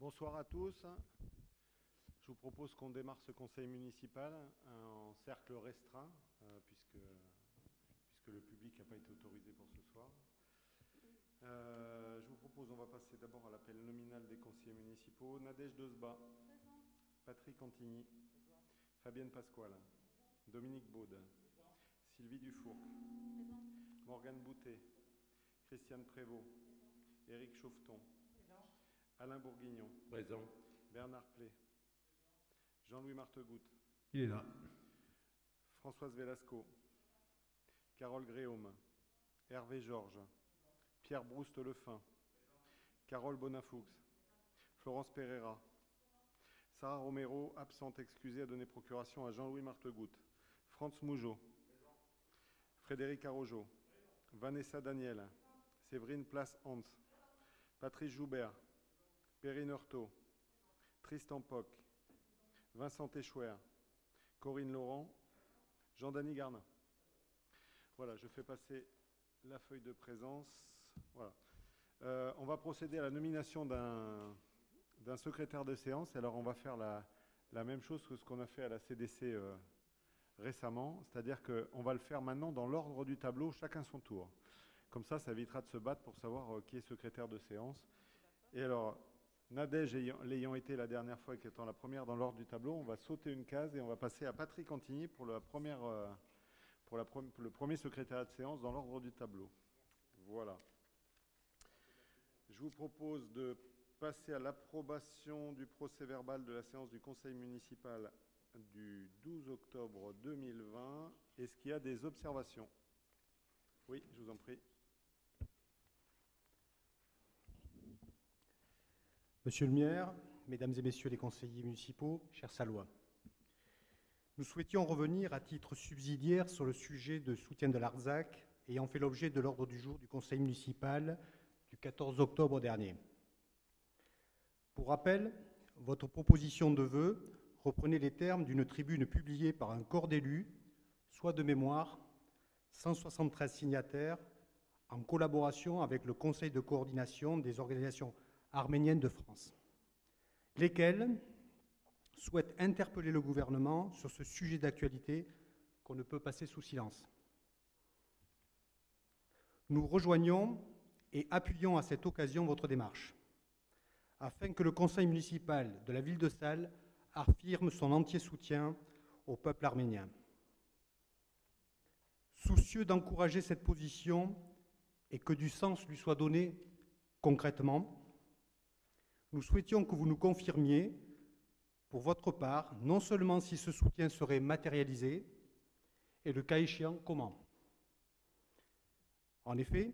Bonsoir à tous. Je vous propose qu'on démarre ce conseil municipal en cercle restreint, puisque le public n'a pas été autorisé pour ce soir. Je vous propose, on va passer d'abord à l'appel nominal des conseillers municipaux. Nadège Dezba. Présente. Patrick Antigny. Présent. Fabienne Pasquale. Dominique Baude. Présent. Sylvie Dufourcq. Présent. Morgane Boutet. Christiane Prévost. Présent. Éric Chauveton. Présent. Alain Bourguignon. Présent. Bernard Play. Jean-Louis Martegoutte. Il est là. Françoise Velasco. Carole Gréaume. Hervé Georges. Pierre Brouste-Lefin. Carole Bonafoux. Florence Pereira. Sarah Romero, absente excusée, a donné procuration à Jean-Louis Martegoutte. Franz Mougeot. Frédéric Arrojo. Vanessa Daniel. Séverine Place-Hans. Patrice Joubert. Perrine Heurtaud. Tristan Poc. Vincent Échouer. Corinne Laurent. Jean-Dany Garnin. Voilà, je fais passer la feuille de présence. Voilà. On va procéder à la nomination d'un secrétaire de séance. Alors, on va faire la même chose que ce qu'on a fait à la CDC récemment. C'est-à-dire qu'on va le faire maintenant dans l'ordre du tableau, chacun son tour. Comme ça évitera de se battre pour savoir qui est secrétaire de séance. Et alors, Nadège l'ayant été la dernière fois et qui étant la première dans l'ordre du tableau, on va sauter une case et on va passer à Patrick Antigny pour le premier secrétariat de séance dans l'ordre du tableau. Voilà. Je vous propose de passer à l'approbation du procès-verbal de la séance du conseil municipal du 12 octobre 2020. Est-ce qu'il y a des observations? Oui, je vous en prie. Monsieur le maire, mesdames et messieurs les conseillers municipaux, chers Sallois, nous souhaitions revenir à titre subsidiaire sur le sujet de soutien de l'Artsakh ayant fait l'objet de l'ordre du jour du conseil municipal du 14 octobre dernier. Pour rappel, votre proposition de vœu reprenait les termes d'une tribune publiée par un corps d'élus, soit de mémoire, 173 signataires, en collaboration avec le Conseil de coordination des organisations arméniennes de France, lesquelles souhaitent interpeller le gouvernement sur ce sujet d'actualité qu'on ne peut passer sous silence. Nous rejoignons et appuyons à cette occasion votre démarche, afin que le conseil municipal de la ville de Salles affirme son entier soutien au peuple arménien. Soucieux d'encourager cette position et que du sens lui soit donné concrètement, nous souhaitions que vous nous confirmiez, pour votre part, non seulement si ce soutien serait matérialisé, et le cas échéant, comment. En effet,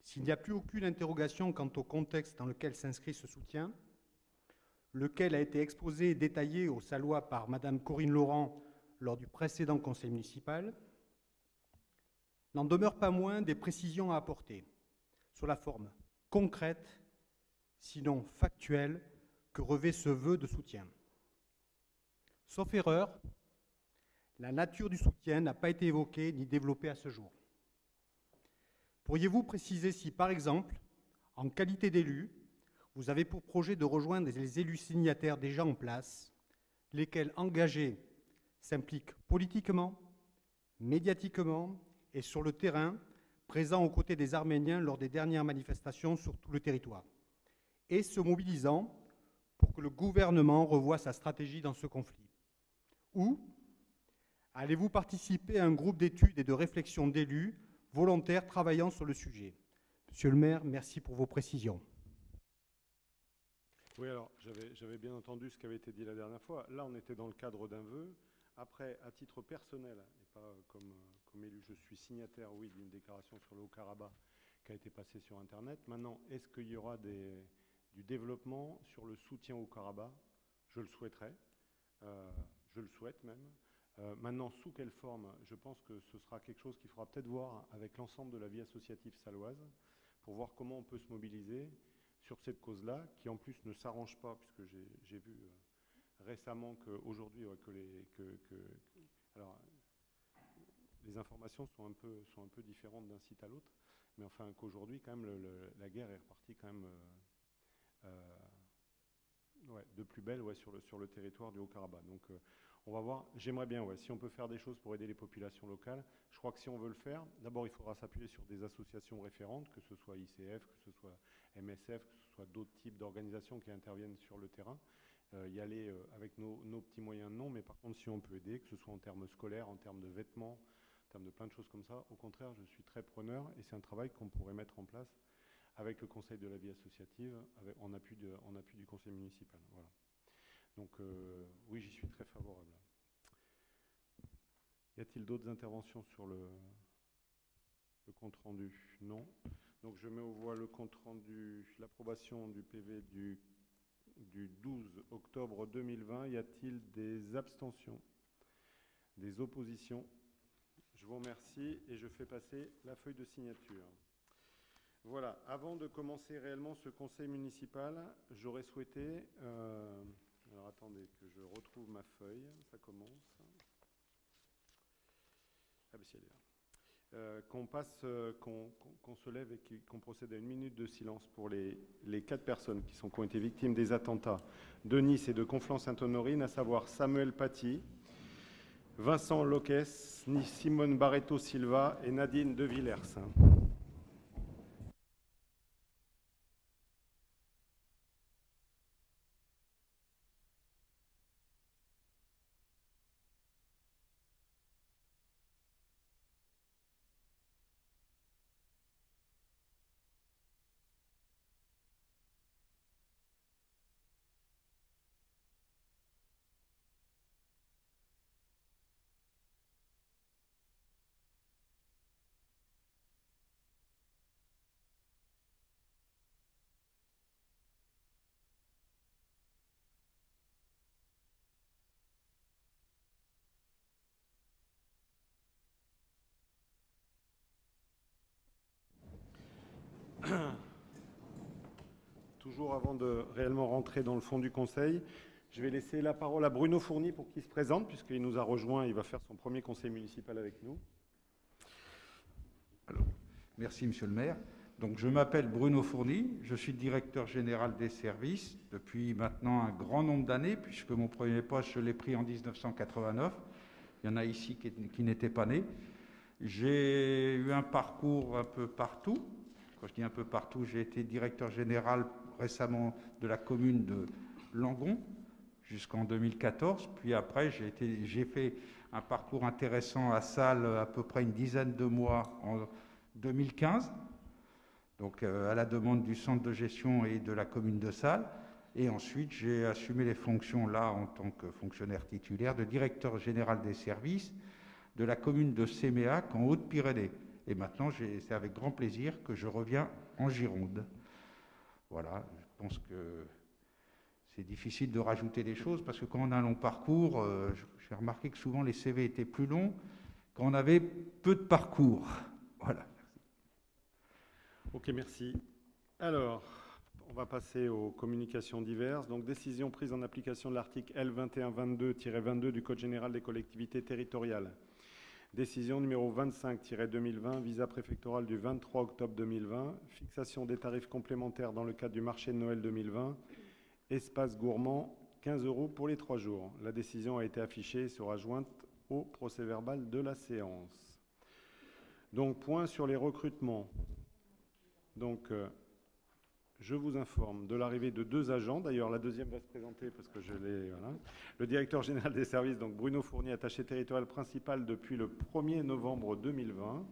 s'il n'y a plus aucune interrogation quant au contexte dans lequel s'inscrit ce soutien, lequel a été exposé et détaillé aux Sallois par Madame Corinne Laurent lors du précédent conseil municipal, n'en demeure pas moins des précisions à apporter sur la forme concrète, sinon factuelle, que revêt ce vœu de soutien. Sauf erreur, la nature du soutien n'a pas été évoquée ni développée à ce jour. Pourriez-vous préciser si, par exemple, en qualité d'élu, vous avez pour projet de rejoindre les élus signataires déjà en place, lesquels engagés s'impliquent politiquement, médiatiquement et sur le terrain, présents aux côtés des Arméniens lors des dernières manifestations sur tout le territoire, et se mobilisant pour que le gouvernement revoie sa stratégie dans ce conflit? Ou allez-vous participer à un groupe d'études et de réflexion d'élus volontaires travaillant sur le sujet? Monsieur le maire, merci pour vos précisions. Oui, alors, j'avais bien entendu ce qui avait été dit la dernière fois. Là, on était dans le cadre d'un vœu. Après, à titre personnel, et pas comme élu, je suis signataire, oui, d'une déclaration sur le Haut-Karabakh qui a été passée sur Internet. Maintenant, est-ce qu'il y aura du développement sur le soutien au Karabakh? Je le souhaiterais, je le souhaite même. Maintenant, sous quelle forme? Je pense que ce sera quelque chose qu'il faudra peut-être voir avec l'ensemble de la vie associative salloise pour voir comment on peut se mobiliser sur cette cause-là, qui en plus ne s'arrange pas, puisque j'ai vu récemment qu'aujourd'hui, alors, les informations sont un peu différentes d'un site à l'autre, mais enfin qu'aujourd'hui, quand même, la guerre est repartie quand même ouais, de plus belle ouais, sur le territoire du Haut-Karabakh. Donc on va voir, j'aimerais bien, ouais, si on peut faire des choses pour aider les populations locales. Je crois que si on veut le faire, d'abord il faudra s'appuyer sur des associations référentes, que ce soit ICF, que ce soit MSF, que ce soit d'autres types d'organisations qui interviennent sur le terrain. Y aller avec nos petits moyens, non, mais par contre si on peut aider, que ce soit en termes scolaires, en termes de vêtements, en termes de plein de choses comme ça, au contraire, je suis très preneur et c'est un travail qu'on pourrait mettre en place avec le Conseil de la vie associative, en appui du Conseil municipal. Voilà. Donc oui, j'y suis très favorable. Y a-t-il d'autres interventions sur le compte-rendu? Non. Donc je mets aux voix le compte-rendu, l'approbation du PV du 12 octobre 2020. Y a-t-il des abstentions? Des oppositions? Je vous remercie et je fais passer la feuille de signature. Voilà, avant de commencer réellement ce conseil municipal, j'aurais souhaité, alors attendez que je retrouve ma feuille, ça commence. Ah ben si elle est là. Qu'on se lève et qu'on procède à 1 minute de silence pour les 4 personnes qui ont été victimes des attentats de Nice et de Conflans-Sainte-Honorine, à savoir Samuel Paty, Vincent Loques, Simone Barreto Silva et Nadine De Villers. Toujours avant de réellement rentrer dans le fond du conseil, je vais laisser la parole à Bruno Fourny pour qu'il se présente, puisqu'il nous a rejoint, il va faire son premier conseil municipal avec nous. Alors, merci Monsieur le maire. Donc, je m'appelle Bruno Fourny, je suis directeur général des services depuis maintenant un grand nombre d'années, puisque mon premier poste, je l'ai pris en 1989. Il y en a ici qui n'étaient pas nés. J'ai eu un parcours un peu partout. Quand je dis un peu partout, j'ai été directeur général récemment de la commune de Langon jusqu'en 2014. Puis après, j'ai fait un parcours intéressant à Salles, à peu près une dizaine de mois en 2015, donc à la demande du centre de gestion et de la commune de Salles. Et ensuite, j'ai assumé les fonctions là en tant que fonctionnaire titulaire de directeur général des services de la commune de Séméac en Haute-Pyrénées. Et maintenant, c'est avec grand plaisir que je reviens en Gironde. Voilà, je pense que c'est difficile de rajouter des choses parce que quand on a un long parcours, j'ai remarqué que souvent les CV étaient plus longs quand on avait peu de parcours. Voilà. Ok, merci. Alors, on va passer aux communications diverses. Donc, décision prise en application de l'article L2122-22 du Code général des collectivités territoriales. Décision numéro 25-2020, visa préfectoral du 23 octobre 2020, fixation des tarifs complémentaires dans le cadre du marché de Noël 2020, espace gourmand, 15 € pour les 3 jours. La décision a été affichée et sera jointe au procès-verbal de la séance. Donc, point sur les recrutements. Donc, je vous informe de l'arrivée de 2 agents. D'ailleurs, la deuxième va se présenter parce que je l'ai... Voilà. Le directeur général des services, donc Bruno Fourny, attaché territorial principal depuis le 1er novembre 2020.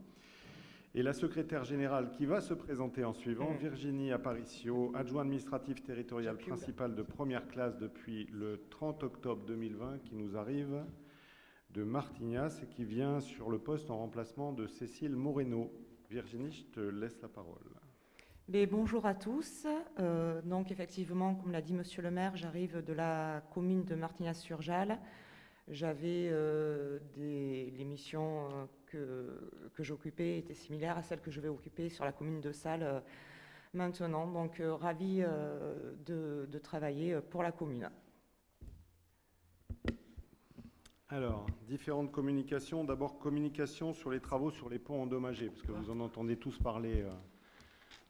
Et la secrétaire générale qui va se présenter en suivant, Virginie Aparicio, adjoint administratif territorial principal de première classe depuis le 30 octobre 2020, qui nous arrive de Martignas et qui vient sur le poste en remplacement de Cécile Moreno. Virginie, je te laisse la parole. Mais bonjour à tous. Donc effectivement, comme l'a dit Monsieur le maire, j'arrive de la commune de Martignas-sur-Jalles. J'avais les missions que j'occupais étaient similaires à celles que je vais occuper sur la commune de Salles maintenant. Donc ravi de travailler pour la commune. Alors, différentes communications. D'abord, communication sur les travaux sur les ponts endommagés, parce que vous en entendez tous parler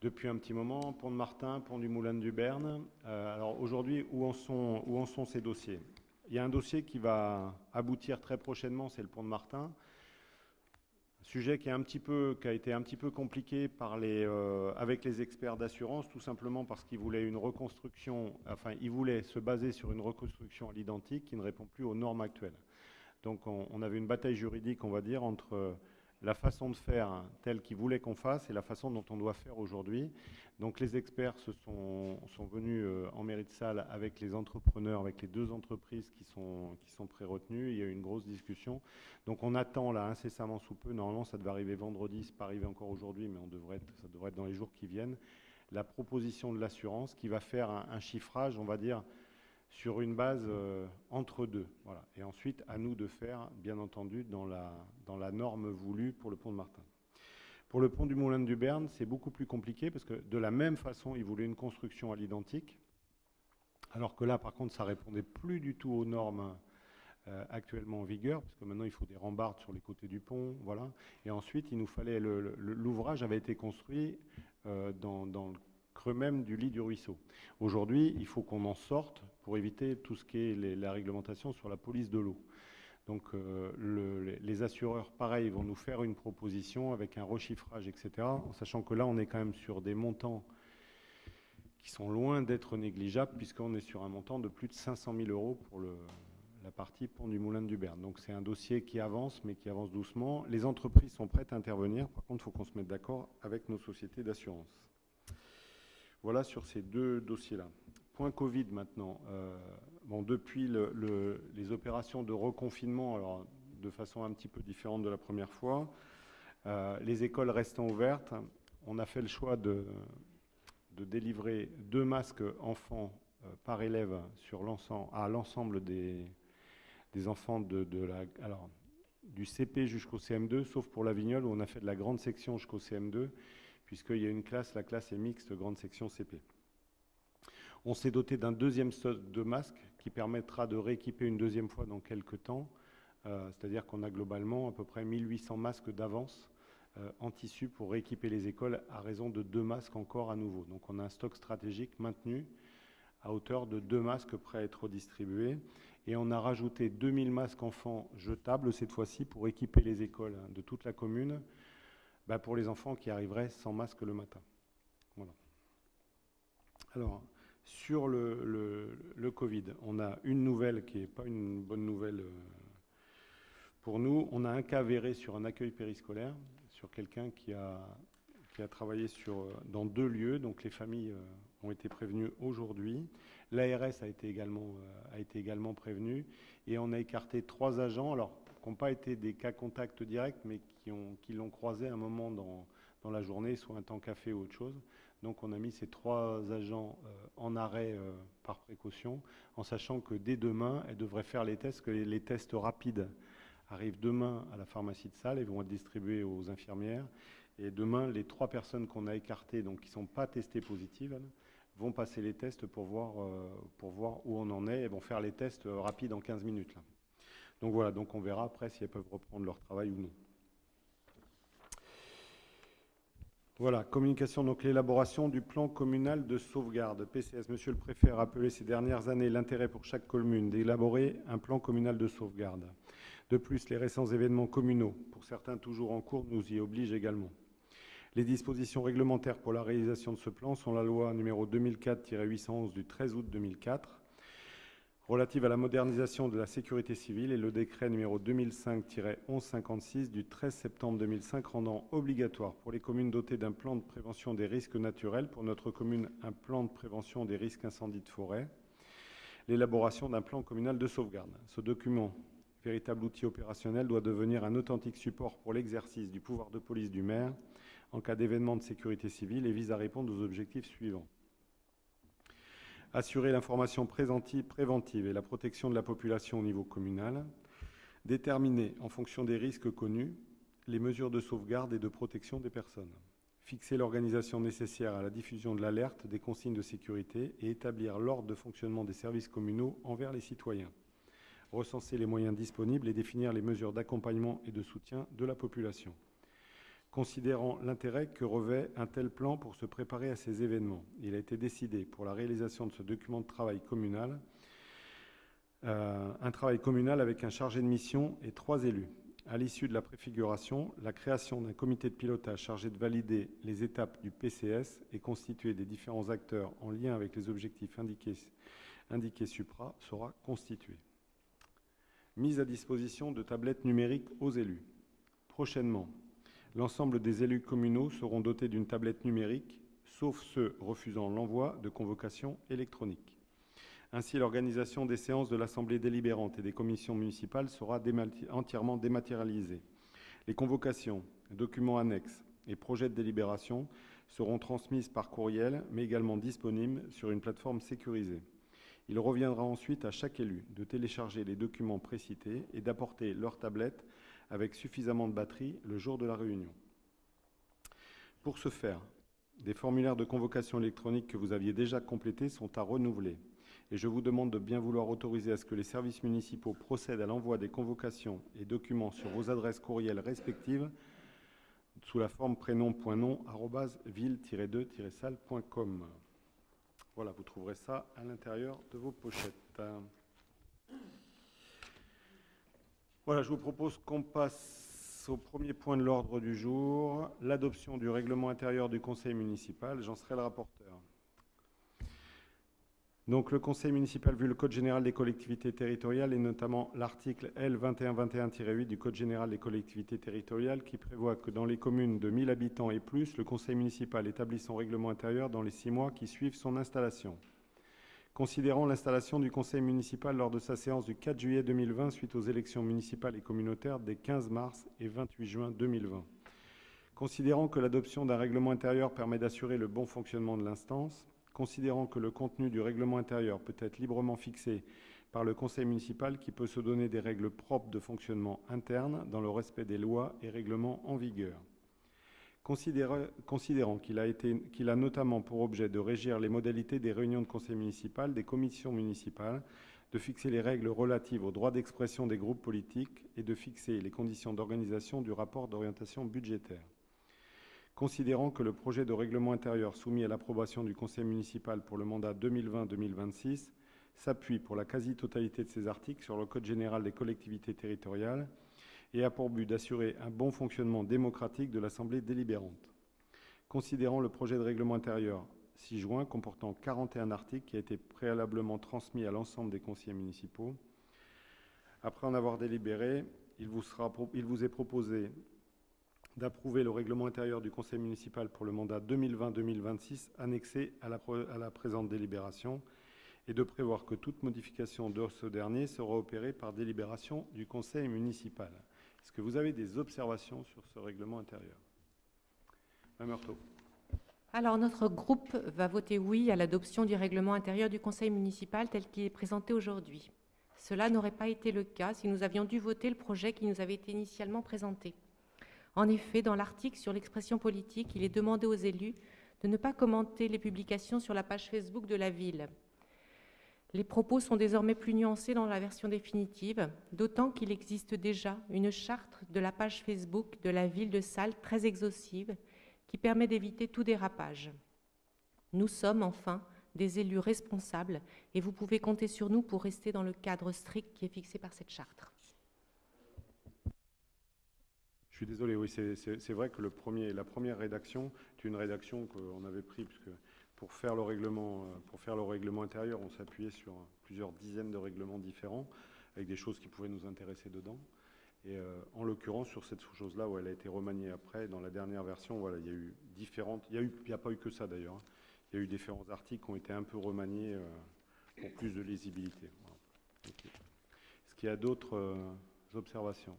depuis un petit moment, pont de Martin, pont du Moulin du Berne. Alors aujourd'hui, où en sont ces dossiers? Il y a un dossier qui va aboutir très prochainement, c'est le pont de Martin. Sujet qui a été un petit peu compliqué avec les experts d'assurance, tout simplement parce qu'ils voulaient une reconstruction, enfin ils voulaient se baser sur une reconstruction à l'identique qui ne répond plus aux normes actuelles. Donc on avait une bataille juridique, on va dire, entre la façon de faire telle qu'ils voulaient qu'on fasse et la façon dont on doit faire aujourd'hui. Donc les experts sont venus en mairie de Salles avec les entrepreneurs, avec les 2 entreprises qui sont pré-retenues. Il y a eu une grosse discussion. Donc on attend là incessamment sous peu. Normalement ça devait arriver vendredi, c'est pas arrivé encore aujourd'hui, mais ça devrait être dans les jours qui viennent. La proposition de l'assurance qui va faire un chiffrage, on va dire, sur une base entre deux. Voilà. Et ensuite, à nous de faire, bien entendu, dans la norme voulue pour le pont de Martin. Pour le pont du Moulin du Berne, c'est beaucoup plus compliqué parce que de la même façon, ils voulaient une construction à l'identique, alors que là, par contre, ça répondait plus du tout aux normes actuellement en vigueur, parce que maintenant, il faut des rambardes sur les côtés du pont, voilà. Et ensuite, il nous fallait l'ouvrage avait été construit dans le creux même du lit du ruisseau. Aujourd'hui, il faut qu'on en sorte pour éviter tout ce qui est la réglementation sur la police de l'eau. Donc les assureurs, pareil, vont nous faire une proposition avec un rechiffrage, etc. En sachant que là, on est quand même sur des montants qui sont loin d'être négligeables, puisqu'on est sur un montant de plus de 500 000 € pour la partie pont du Moulin du Berne. Donc c'est un dossier qui avance, mais qui avance doucement. Les entreprises sont prêtes à intervenir. Par contre, il faut qu'on se mette d'accord avec nos sociétés d'assurance. Voilà sur ces 2 dossiers-là. Point Covid maintenant. Depuis les opérations de reconfinement, alors de façon un petit peu différente de la première fois, les écoles restant ouvertes, on a fait le choix de délivrer 2 masques enfants par élève à l'ensemble des enfants du CP jusqu'au CM2, sauf pour la Vignole où on a fait de la grande section jusqu'au CM2, puisqu'il y a une classe, la classe est mixte, grande section CP. On s'est doté d'un 2e stock de masques qui permettra de rééquiper une 2e fois dans quelques temps. C'est-à-dire qu'on a globalement à peu près 1800 masques d'avance en tissu pour rééquiper les écoles à raison de 2 masques encore à nouveau. Donc on a un stock stratégique maintenu à hauteur de 2 masques prêts à être redistribués. Et on a rajouté 2000 masques enfants jetables cette fois-ci pour équiper les écoles de toute la commune, pour les enfants qui arriveraient sans masque le matin. Voilà. Alors, sur le Covid, on a une nouvelle qui n'est pas une bonne nouvelle pour nous. On a un cas avéré sur un accueil périscolaire, sur quelqu'un qui a travaillé dans 2 lieux. Donc les familles ont été prévenues aujourd'hui. L'ARS a été également prévenue. Et on a écarté 3 agents, alors qui n'ont pas été des cas contacts directs, mais qui l'ont croisé à un moment dans la journée, soit un temps café ou autre chose. Donc on a mis ces 3 agents en arrêt par précaution, en sachant que dès demain, elles devraient faire les tests, que les tests rapides arrivent demain à la pharmacie de Salles et vont être distribués aux infirmières. Et demain, les 3 personnes qu'on a écartées, donc qui ne sont pas testées positives, vont passer les tests pour voir où on en est et vont faire les tests rapides en 15 minutes. Là. Donc voilà, donc on verra après si elles peuvent reprendre leur travail ou non. Voilà, communication, donc l'élaboration du plan communal de sauvegarde, PCS. Monsieur le préfet a rappelé ces dernières années l'intérêt pour chaque commune d'élaborer un plan communal de sauvegarde. De plus, les récents événements communaux, pour certains toujours en cours, nous y obligent également. Les dispositions réglementaires pour la réalisation de ce plan sont la loi numéro 2004-811 du 13 août 2004, relative à la modernisation de la sécurité civile, et le décret numéro 2005-1156 du 13 septembre 2005 rendant obligatoire pour les communes dotées d'un plan de prévention des risques naturels, pour notre commune un plan de prévention des risques incendies de forêt, l'élaboration d'un plan communal de sauvegarde. Ce document, véritable outil opérationnel, doit devenir un authentique support pour l'exercice du pouvoir de police du maire en cas d'événement de sécurité civile et vise à répondre aux objectifs suivants. Assurer l'information préventive et la protection de la population au niveau communal, déterminer, en fonction des risques connus, les mesures de sauvegarde et de protection des personnes, fixer l'organisation nécessaire à la diffusion de l'alerte des consignes de sécurité et établir l'ordre de fonctionnement des services communaux envers les citoyens, recenser les moyens disponibles et définir les mesures d'accompagnement et de soutien de la population, Considérant l'intérêt que revêt un tel plan pour se préparer à ces événements, il a été décidé pour la réalisation de ce document de travail communal, un travail communal avec un chargé de mission et 3 élus. À l'issue de la préfiguration, la création d'un comité de pilotage chargé de valider les étapes du PCS et constitué des différents acteurs en lien avec les objectifs indiqués supra sera constituée. Mise à disposition de tablettes numériques aux élus. Prochainement, l'ensemble des élus communaux seront dotés d'une tablette numérique, sauf ceux refusant l'envoi de convocations électroniques. Ainsi, l'organisation des séances de l'Assemblée délibérante et des commissions municipales sera entièrement dématérialisée. Les convocations, documents annexes et projets de délibération seront transmises par courriel, mais également disponibles sur une plateforme sécurisée. Il reviendra ensuite à chaque élu de télécharger les documents précités et d'apporter leur tablette avec suffisamment de batterie le jour de la réunion. Pour ce faire, des formulaires de convocation électronique que vous aviez déjà complétés sont à renouveler. Et je vous demande de bien vouloir autoriser à ce que les services municipaux procèdent à l'envoi des convocations et documents sur vos adresses courriels respectives sous la forme prénom.nom@ville-2-salle.com. Voilà, vous trouverez ça à l'intérieur de vos pochettes. Voilà, je vous propose qu'on passe au premier point de l'ordre du jour, l'adoption du règlement intérieur du conseil municipal. J'en serai le rapporteur. Donc, le conseil municipal, vu le Code général des collectivités territoriales et notamment l'article L 2121-8 du Code général des collectivités territoriales qui prévoit que dans les communes de 1000 habitants et plus, le conseil municipal établit son règlement intérieur dans les 6 mois qui suivent son installation. Considérant l'installation du conseil municipal lors de sa séance du 4 juillet 2020 suite aux élections municipales et communautaires des 15 mars et 28 juin 2020. Considérant que l'adoption d'un règlement intérieur permet d'assurer le bon fonctionnement de l'instance, considérant que le contenu du règlement intérieur peut être librement fixé par le conseil municipal qui peut se donner des règles propres de fonctionnement interne dans le respect des lois et règlements en vigueur. Considérant qu'il a notamment pour objet de régir les modalités des réunions de conseil municipal, des commissions municipales, de fixer les règles relatives au droit d'expression des groupes politiques et de fixer les conditions d'organisation du rapport d'orientation budgétaire. Considérant que le projet de règlement intérieur soumis à l'approbation du conseil municipal pour le mandat 2020-2026 s'appuie pour la quasi-totalité de ses articles sur le Code général des collectivités territoriales et a pour but d'assurer un bon fonctionnement démocratique de l'Assemblée délibérante. Considérant le projet de règlement intérieur 6 juin comportant 41 articles qui a été préalablement transmis à l'ensemble des conseillers municipaux, après en avoir délibéré, il vous est proposé d'approuver le règlement intérieur du conseil municipal pour le mandat 2020-2026 annexé à la présente délibération et de prévoir que toute modification de ce dernier sera opérée par délibération du conseil municipal. Est-ce que vous avez des observations sur ce règlement intérieur? Mme Heurtaud. Alors, notre groupe va voter oui à l'adoption du règlement intérieur du conseil municipal tel qu'il est présenté aujourd'hui. Cela n'aurait pas été le cas si nous avions dû voter le projet qui nous avait été initialement présenté. En effet, dans l'article sur l'expression politique, il est demandé aux élus de ne pas commenter les publications sur la page Facebook de la ville. Les propos sont désormais plus nuancés dans la version définitive, d'autant qu'il existe déjà une charte de la page Facebook de la ville de Salles très exhaustive qui permet d'éviter tout dérapage. Nous sommes, enfin, des élus responsables et vous pouvez compter sur nous pour rester dans le cadre strict qui est fixé par cette charte. Je suis désolé, oui, c'est vrai que la première rédaction est une rédaction qu'on avait prise, puisque pour faire le règlement intérieur, on s'appuyait sur plusieurs dizaines de règlements différents, avec des choses qui pouvaient nous intéresser dedans. Et en l'occurrence, sur cette chose-là, où elle a été remaniée après, dans la dernière version, voilà, il y a eu différentes... Il n'y a pas eu que ça, d'ailleurs. Hein. Il y a eu différents articles qui ont été un peu remaniés pour plus de lisibilité. Voilà. Okay. Est-ce qu'il y a d'autres observations?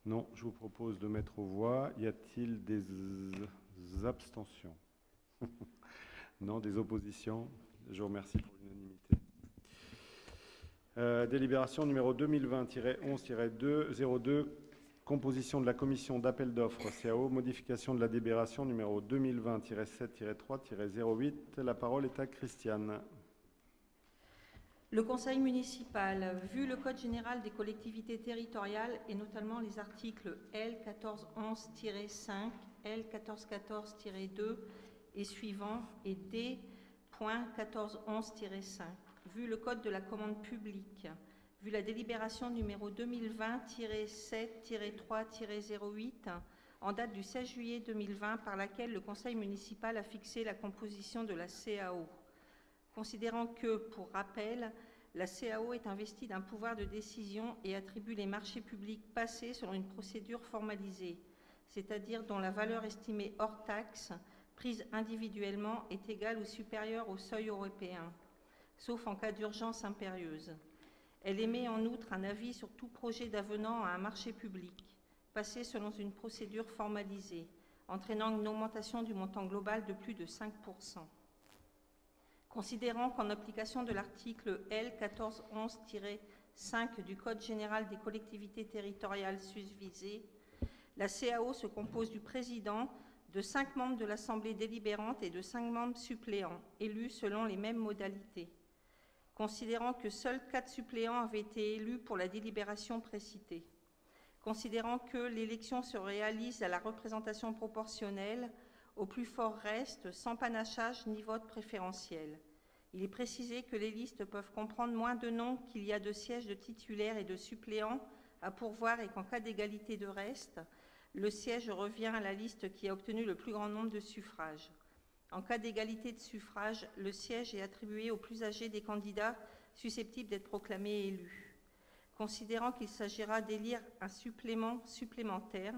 Non, je vous propose de mettre aux voix. Y a-t-il des abstentions? Non, des oppositions? Je vous remercie pour l'unanimité. Délibération numéro 2020-11-202, composition de la commission d'appel d'offres CAO, modification de la délibération numéro 2020-7-3-08. La parole est à Christiane. Le Conseil municipal, vu le Code général des collectivités territoriales et notamment les articles L 1411-5, L 1414-2 et suivants et D.1411-5, vu le Code de la commande publique, vu la délibération numéro 2020-7-3-08 en date du 16 juillet 2020 par laquelle le Conseil municipal a fixé la composition de la CAO. Considérant que, pour rappel, la CAO est investie d'un pouvoir de décision et attribue les marchés publics passés selon une procédure formalisée, c'est-à-dire dont la valeur estimée hors taxe, prise individuellement, est égale ou supérieure au seuil européen, sauf en cas d'urgence impérieuse. Elle émet en outre un avis sur tout projet d'avenant à un marché public, passé selon une procédure formalisée, entraînant une augmentation du montant global de plus de 5%. Considérant qu'en application de l'article L 1411-5 du Code général des collectivités territoriales susvisé, la CAO se compose du président, de 5 membres de l'Assemblée délibérante et de 5 membres suppléants, élus selon les mêmes modalités. Considérant que seuls 4 suppléants avaient été élus pour la délibération précitée. Considérant que l'élection se réalise à la représentation proportionnelle, au plus fort reste, sans panachage ni vote préférentiel. Il est précisé que les listes peuvent comprendre moins de noms qu'il y a de sièges de titulaires et de suppléants à pourvoir et qu'en cas d'égalité de reste, le siège revient à la liste qui a obtenu le plus grand nombre de suffrages. En cas d'égalité de suffrages, le siège est attribué au plus âgé des candidats susceptibles d'être proclamés élus. Considérant qu'il s'agira d'élire un supplément supplémentaire,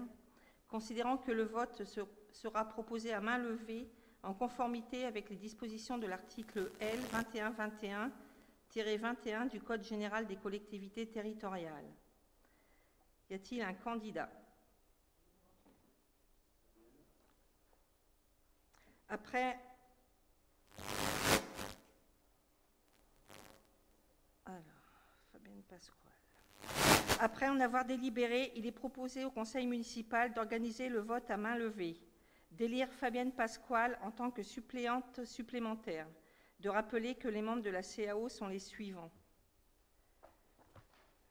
considérant que le vote sera proposé à main levée en conformité avec les dispositions de l'article L 2121-21 du Code général des collectivités territoriales. Y a-t-il un candidat? Après, Fabienne Pasquale. Après en avoir délibéré, il est proposé au Conseil municipal d'organiser le vote à main levée, d'élire Fabienne Pasquale en tant que suppléante supplémentaire, de rappeler que les membres de la CAO sont les suivants.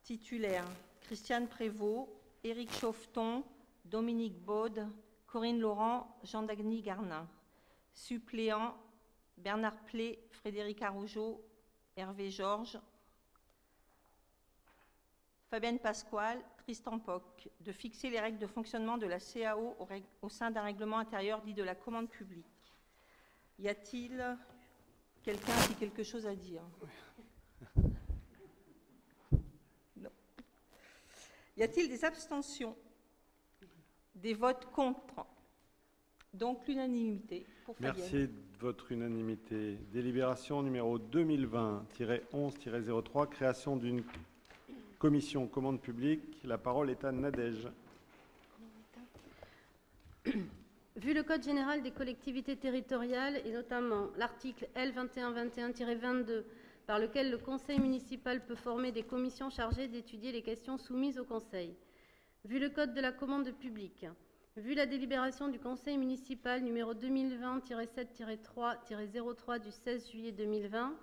Titulaires, Christiane Prévost, Éric Chauveton, Dominique Baude, Corinne Laurent, Jean-Dagny Garnin. Suppléants, Bernard Plé, Frédéric Arougeau, Hervé Georges, Fabienne Pasquale, Tristan Poc, de fixer les règles de fonctionnement de la CAO au sein d'un règlement intérieur dit de la commande publique. Y a-t-il quelqu'un qui a quelque chose à dire? Non. Y a-t-il des abstentions? Des votes contre? Donc l'unanimité pour Fabienne. Merci de votre unanimité. Délibération numéro 2020-11-03, création d'une commission commande publique. La parole est à Nadège. Vu le Code général des collectivités territoriales et notamment l'article L 2121-22 par lequel le Conseil municipal peut former des commissions chargées d'étudier les questions soumises au Conseil, vu le Code de la commande publique, vu la délibération du Conseil municipal numéro 2020-7-3-03 du 16 juillet 2020,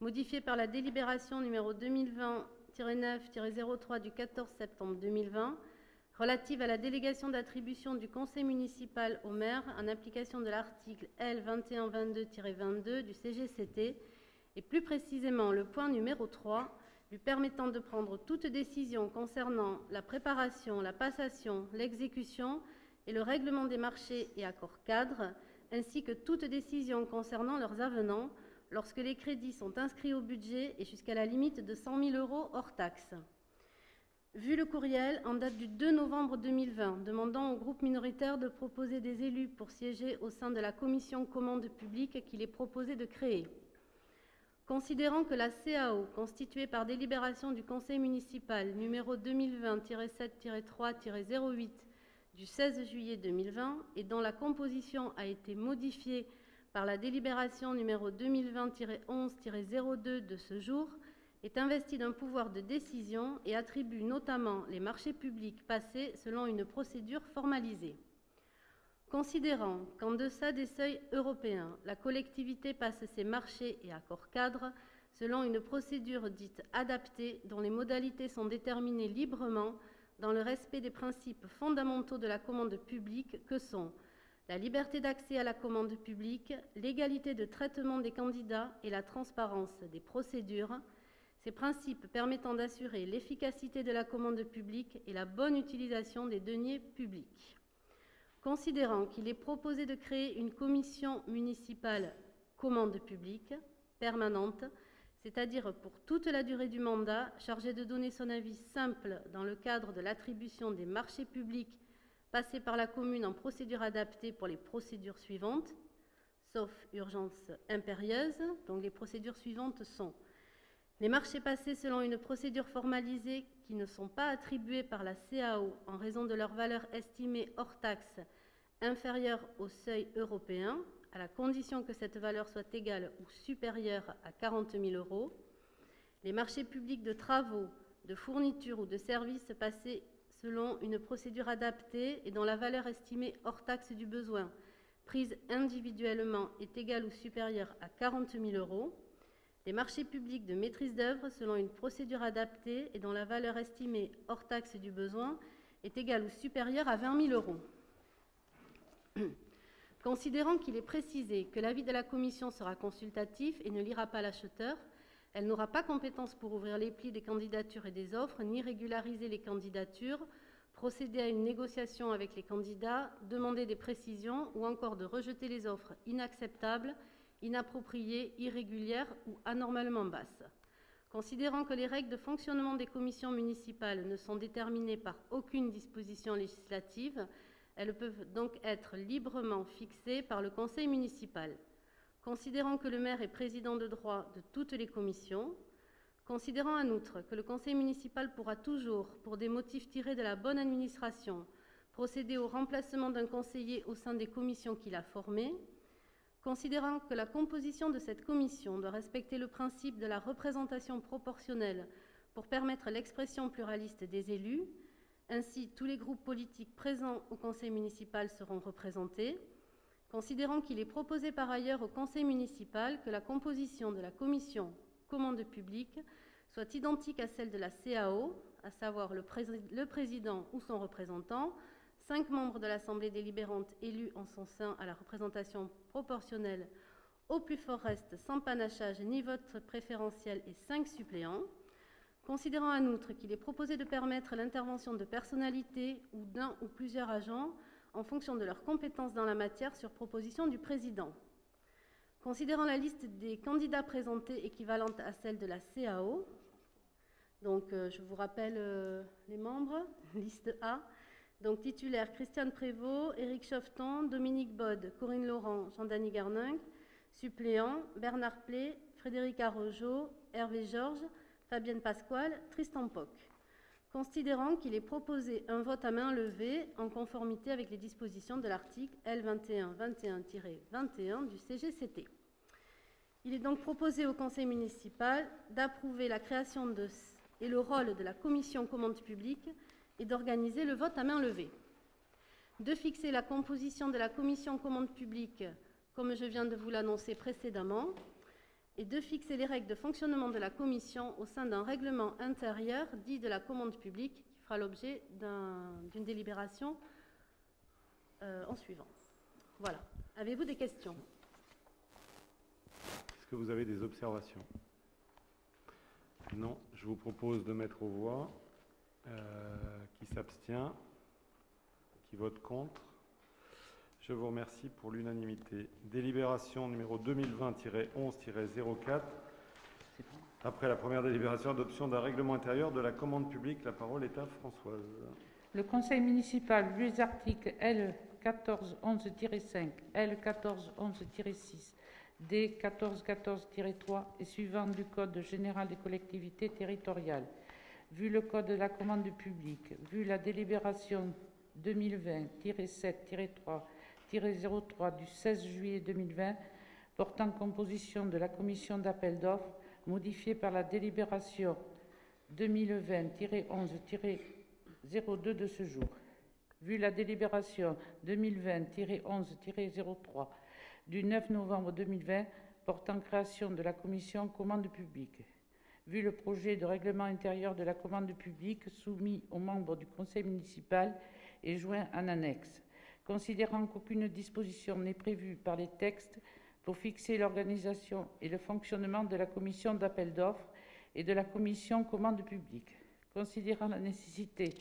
modifié par la délibération numéro 2020-9-03 du 14 septembre 2020, relative à la délégation d'attribution du Conseil municipal au maire en application de l'article L 2122-22 du CGCT, et plus précisément le point numéro 3, lui permettant de prendre toute décision concernant la préparation, la passation, l'exécution et le règlement des marchés et accords cadres, ainsi que toute décision concernant leurs avenants, lorsque les crédits sont inscrits au budget et jusqu'à la limite de 100 000 € hors taxe. Vu le courriel en date du 2 novembre 2020, demandant au groupe minoritaire de proposer des élus pour siéger au sein de la commission commande publique qu'il est proposé de créer. Considérant que la CAO, constituée par délibération du Conseil municipal numéro 2020-7-3-08 du 16 juillet 2020 et dont la composition a été modifiée par la délibération numéro 2020-11-02 de ce jour, est investie d'un pouvoir de décision et attribue notamment les marchés publics passés selon une procédure formalisée. Considérant qu'en deçà des seuils européens, la collectivité passe ses marchés et accords cadres selon une procédure dite adaptée dont les modalités sont déterminées librement dans le respect des principes fondamentaux de la commande publique que sont la liberté d'accès à la commande publique, l'égalité de traitement des candidats et la transparence des procédures, ces principes permettant d'assurer l'efficacité de la commande publique et la bonne utilisation des deniers publics. Considérant qu'il est proposé de créer une commission municipale commande publique permanente, c'est-à-dire pour toute la durée du mandat, chargée de donner son avis simple dans le cadre de l'attribution des marchés publics passés par la commune en procédure adaptée pour les procédures suivantes, sauf urgence impérieuse. Donc les procédures suivantes sont les marchés passés selon une procédure formalisée qui ne sont pas attribués par la CAO en raison de leur valeur estimée hors taxe inférieure au seuil européen, à la condition que cette valeur soit égale ou supérieure à 40 000 €, les marchés publics de travaux, de fournitures ou de services passés selon une procédure adaptée et dont la valeur estimée hors taxe du besoin, prise individuellement, est égale ou supérieure à 40 000 €, les marchés publics de maîtrise d'œuvre selon une procédure adaptée et dont la valeur estimée hors taxe du besoin est égale ou supérieure à 20 000 €. Considérant qu'il est précisé que l'avis de la Commission sera consultatif et ne lira pas l'acheteur, elle n'aura pas compétence pour ouvrir les plis des candidatures et des offres, ni régulariser les candidatures, procéder à une négociation avec les candidats, demander des précisions ou encore de rejeter les offres inacceptables, inappropriées, irrégulières ou anormalement basses. Considérant que les règles de fonctionnement des commissions municipales ne sont déterminées par aucune disposition législative, elles peuvent donc être librement fixées par le conseil municipal. Considérant que le maire est président de droit de toutes les commissions, considérant en outre que le conseil municipal pourra toujours, pour des motifs tirés de la bonne administration, procéder au remplacement d'un conseiller au sein des commissions qu'il a formées, considérant que la composition de cette commission doit respecter le principe de la représentation proportionnelle pour permettre l'expression pluraliste des élus, ainsi tous les groupes politiques présents au conseil municipal seront représentés, considérant qu'il est proposé par ailleurs au conseil municipal que la composition de la commission commande publique soit identique à celle de la CAO, à savoir le président ou son représentant, 5 membres de l'Assemblée délibérante élus en son sein à la représentation proportionnelle au plus fort reste sans panachage ni vote préférentiel et 5 suppléants. Considérant en outre qu'il est proposé de permettre l'intervention de personnalités ou d'un ou plusieurs agents en fonction de leurs compétences dans la matière sur proposition du président. Considérant la liste des candidats présentés équivalente à celle de la CAO, donc je vous rappelle les membres, liste A, donc titulaire Christiane Prévost, Éric Chauveton, Dominique Bode, Corinne Laurent, Jean-Dany Garningue, suppléant Bernard Plé, Frédéric Arrojo, Hervé Georges, Fabienne Pasquale, Tristan Poc. Considérant qu'il est proposé un vote à main levée en conformité avec les dispositions de l'article L2121-21 du CGCT. Il est donc proposé au conseil municipal d'approuver la création et le rôle de la commission commande publique et d'organiser le vote à main levée. De fixer la composition de la commission commande publique, comme je viens de vous l'annoncer précédemment, et de fixer les règles de fonctionnement de la commission au sein d'un règlement intérieur dit de la commande publique qui fera l'objet d'une délibération en suivant. Voilà. Avez-vous des questions? Est-ce que vous avez des observations? Non. Je vous propose de mettre aux voix. Qui s'abstient? Qui vote contre? Je vous remercie pour l'unanimité. Délibération numéro 2020-11-04. Après la première délibération, adoption d'un règlement intérieur de la commande publique. La parole est à Françoise. Le conseil municipal, vu les articles L. 1411-5, L. 1411-6, D. 1414-3 et suivants du Code général des collectivités territoriales, vu le Code de la commande publique, vu la délibération 2020-7-3-03 du 16 juillet 2020 portant composition de la commission d'appel d'offres modifiée par la délibération 2020-11-02 de ce jour, vu la délibération 2020-11-03 du 9 novembre 2020 portant création de la commission commande publique. Vu le projet de règlement intérieur de la commande publique soumis aux membres du conseil municipal et joint en annexe, considérant qu'aucune disposition n'est prévue par les textes pour fixer l'organisation et le fonctionnement de la commission d'appel d'offres et de la commission commande publique, considérant la nécessité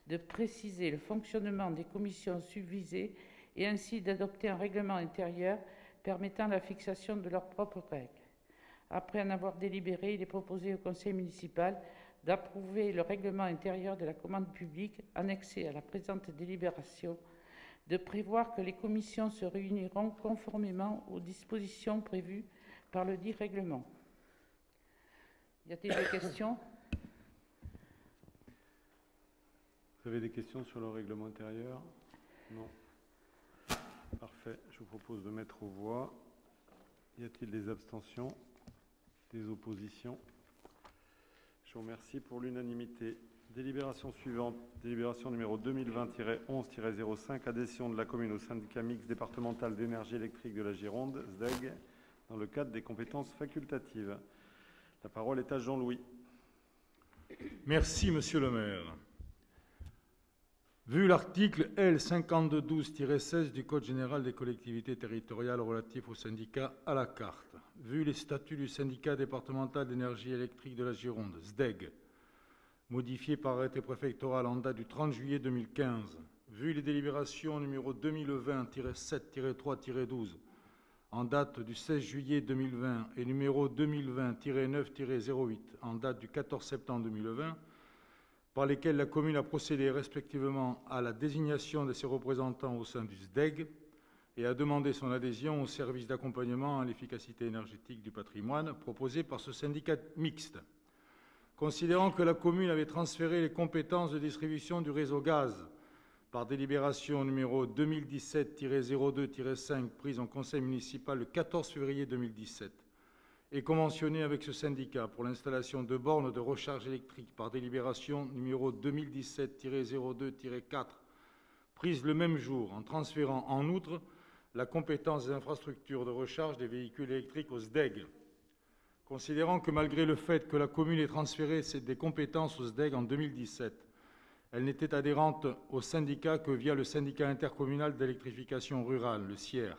de préciser le fonctionnement des commissions subvisées et ainsi d'adopter un règlement intérieur permettant la fixation de leurs propres règles. Après en avoir délibéré, il est proposé au conseil municipal d'approuver le règlement intérieur de la commande publique annexé à la présente délibération, de prévoir que les commissions se réuniront conformément aux dispositions prévues par le dit règlement. Y a-t-il des questions? Vous avez des questions sur le règlement intérieur? Non. Parfait. Je vous propose de mettre aux voix. Y a-t-il des abstentions? Des oppositions? Je vous remercie pour l'unanimité. Délibération suivante, délibération numéro 2020-11-05, adhésion de la commune au syndicat mixte départemental d'énergie électrique de la Gironde, SDEG, dans le cadre des compétences facultatives. La parole est à Jean-Louis. Merci, monsieur le maire. Vu l'article L5212-16 du Code général des collectivités territoriales relatif au syndicat à la carte, vu les statuts du syndicat départemental d'énergie électrique de la Gironde, SDEG, modifié par arrêté préfectoral en date du 30 juillet 2015, vu les délibérations numéro 2020-7-3-12 en date du 16 juillet 2020 et numéro 2020-9-08 en date du 14 septembre 2020, par lesquels la commune a procédé respectivement à la désignation de ses représentants au sein du SDEG et a demandé son adhésion au service d'accompagnement à l'efficacité énergétique du patrimoine proposé par ce syndicat mixte. Considérant que la commune avait transféré les compétences de distribution du réseau gaz par délibération numéro 2017-02-5 prise en conseil municipal le 14 février 2017, et conventionné avec ce syndicat pour l'installation de bornes de recharge électrique par délibération numéro 2017-02-4, prise le même jour, en transférant en outre la compétence des infrastructures de recharge des véhicules électriques au SDEG. Considérant que malgré le fait que la commune ait transféré des compétences au SDEG en 2017, elle n'était adhérente au syndicat que via le syndicat intercommunal d'électrification rurale, le SIER.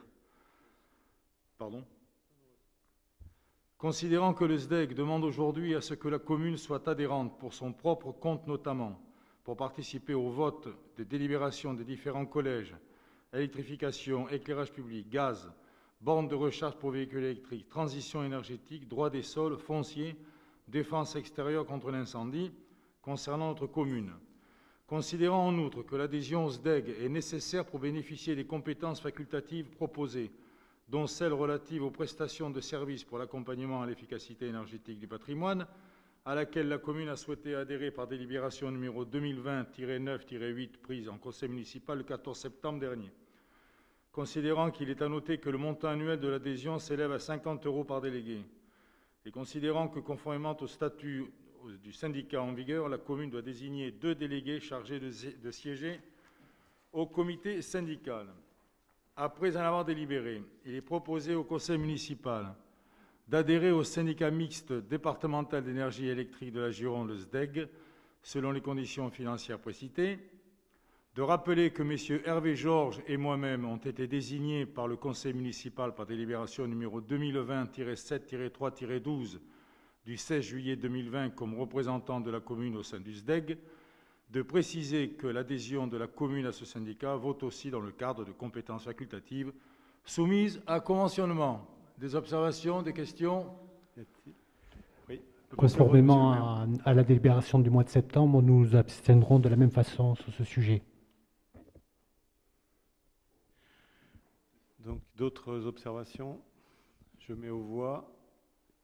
Considérant que le SDEG demande aujourd'hui à ce que la commune soit adhérente pour son propre compte notamment, pour participer au vote des délibérations des différents collèges, électrification, éclairage public, gaz, bornes de recharge pour véhicules électriques, transition énergétique, droit des sols, foncier, défense extérieure contre l'incendie, concernant notre commune. Considérant en outre que l'adhésion au SDEG est nécessaire pour bénéficier des compétences facultatives proposées, dont celles relatives aux prestations de services pour l'accompagnement à l'efficacité énergétique du patrimoine, à laquelle la commune a souhaité adhérer par délibération numéro 2020-9-8 prise en conseil municipal le 14 septembre dernier. Considérant qu'il est à noter que le montant annuel de l'adhésion s'élève à 50 € par délégué, et considérant que conformément au statut du syndicat en vigueur, la commune doit désigner 2 délégués chargés de siéger au comité syndical. Après en avoir délibéré, il est proposé au conseil municipal d'adhérer au syndicat mixte départemental d'énergie électrique de la Gironde, le SDEG, selon les conditions financières précitées, de rappeler que M. Hervé Georges et moi-même ont été désignés par le conseil municipal par délibération numéro 2020-7-3-12 du 16 juillet 2020 comme représentants de la commune au sein du SDEG, de préciser que l'adhésion de la commune à ce syndicat vaut aussi dans le cadre de compétences facultatives soumises à conventionnement. Des observations, des questions? Oui. Conformément à la délibération du mois de septembre, nous nous abstiendrons de la même façon sur ce sujet. Donc, d'autres observations? Je mets aux voix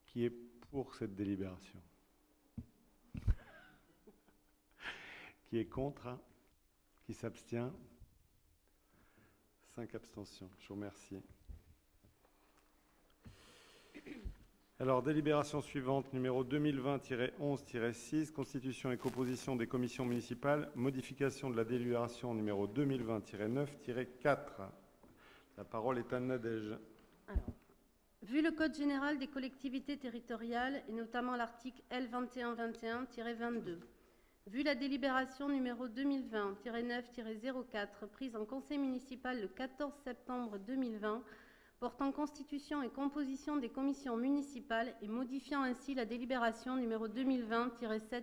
qui est pour cette délibération. Qui est contre? Qui s'abstient? 5 abstentions. Je vous remercie. Alors, délibération suivante, numéro 2020-11-6, constitution et composition des commissions municipales, modification de la délibération numéro 2020-9-4. La parole est à Nadège. Alors, Vu le Code général des collectivités territoriales, et notamment l'article L2121-22, vu la délibération numéro 2020-9-04 prise en Conseil municipal le 14 septembre 2020, portant constitution et composition des commissions municipales et modifiant ainsi la délibération numéro 2020-7-3-04.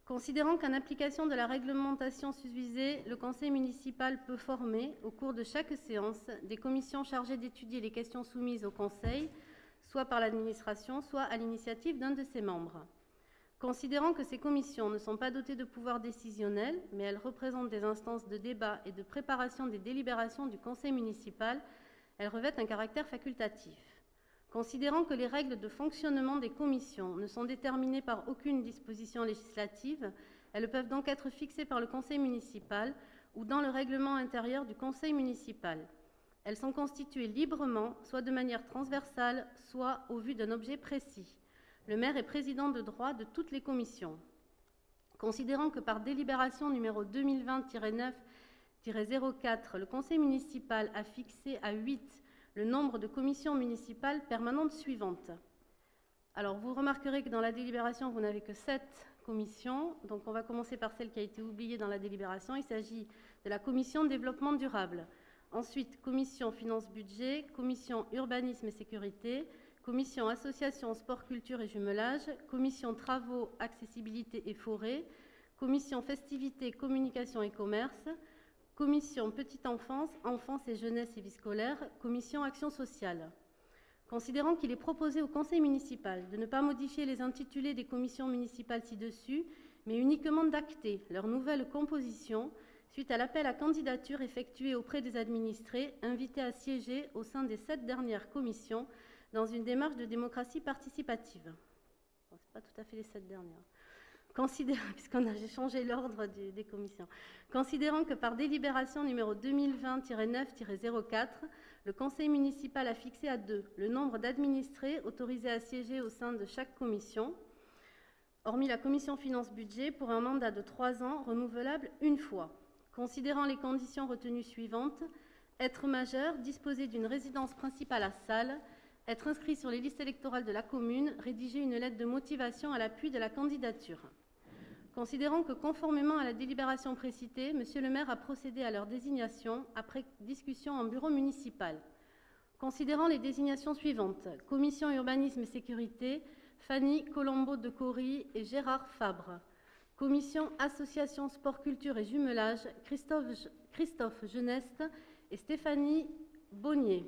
Considérant qu'en application de la réglementation susvisée, le Conseil municipal peut former, au cours de chaque séance, des commissions chargées d'étudier les questions soumises au Conseil, soit par l'administration, soit à l'initiative d'un de ses membres. Considérant que ces commissions ne sont pas dotées de pouvoirs décisionnels, mais elles représentent des instances de débat et de préparation des délibérations du Conseil municipal, elles revêtent un caractère facultatif. Considérant que les règles de fonctionnement des commissions ne sont déterminées par aucune disposition législative, elles peuvent donc être fixées par le Conseil municipal ou dans le règlement intérieur du Conseil municipal. Elles sont constituées librement, soit de manière transversale, soit au vu d'un objet précis. Le maire est président de droit de toutes les commissions. Considérant que par délibération numéro 2020-9-04, le Conseil municipal a fixé à 8 le nombre de commissions municipales permanentes suivantes. Alors, vous remarquerez que dans la délibération, vous n'avez que 7 commissions. Donc, on va commencer par celle qui a été oubliée dans la délibération. Il s'agit de la commission développement durable. Ensuite, commission finances-budget, commission urbanisme et sécurité, commission association sport, culture et jumelage, commission travaux, accessibilité et forêt, commission festivités, communication et commerce, commission petite enfance, enfance et jeunesse et vie scolaire, commission action sociale. Considérant qu'il est proposé au Conseil municipal de ne pas modifier les intitulés des commissions municipales ci-dessus, mais uniquement d'acter leur nouvelle composition suite à l'appel à candidature effectué auprès des administrés invités à siéger au sein des 7 dernières commissions dans une démarche de démocratie participative. Bon, ce n'est pas tout à fait les 7 dernières. Puisqu'on a changé l'ordre des commissions. Considérant que par délibération numéro 2020-9-04, le Conseil municipal a fixé à 2 le nombre d'administrés autorisés à siéger au sein de chaque commission, hormis la commission finances-budget, pour un mandat de 3 ans renouvelable une fois. Considérant les conditions retenues suivantes, être majeur, disposer d'une résidence principale à Salles, être inscrit sur les listes électorales de la commune, rédiger une lettre de motivation à l'appui de la candidature. Considérant que, conformément à la délibération précitée, Monsieur le maire a procédé à leur désignation après discussion en bureau municipal. Considérant les désignations suivantes, commission urbanisme et sécurité, Fanny Colombo de Cory et Gérard Fabre. Commission association sport, culture et jumelage, Christophe Geneste et Stéphanie Bonnier.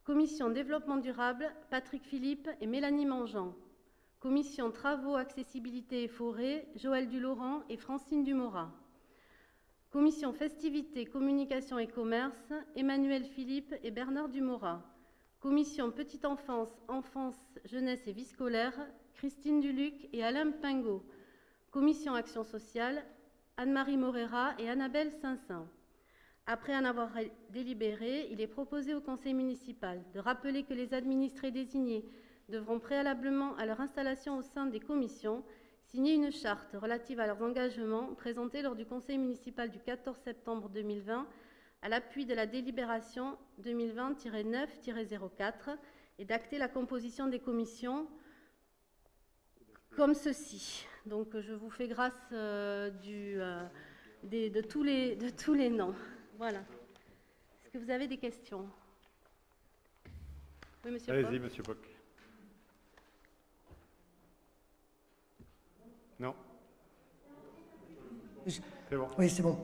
Commission développement durable, Patrick Philippe et Mélanie Mangeant. Commission travaux, accessibilité et forêt, Joël Dulaurent et Francine Dumora. Commission festivités, communication et commerce, Emmanuel Philippe et Bernard Dumora. Commission petite enfance, enfance, jeunesse et vie scolaire, Christine Duluc et Alain Pingot. Commission action sociale, Anne-Marie Morera et Annabelle Saint-Saint. Après en avoir délibéré, il est proposé au Conseil municipal de rappeler que les administrés désignés devront préalablement à leur installation au sein des commissions signer une charte relative à leurs engagements présentée lors du Conseil municipal du 14 septembre 2020 à l'appui de la délibération 2020-9-04 et d'acter la composition des commissions comme ceci. Donc je vous fais grâce de tous les noms. Voilà. Est-ce que vous avez des questions? Oui, monsieur Poc. Allez-y, monsieur Poc. Non. C'est bon. Oui, c'est bon.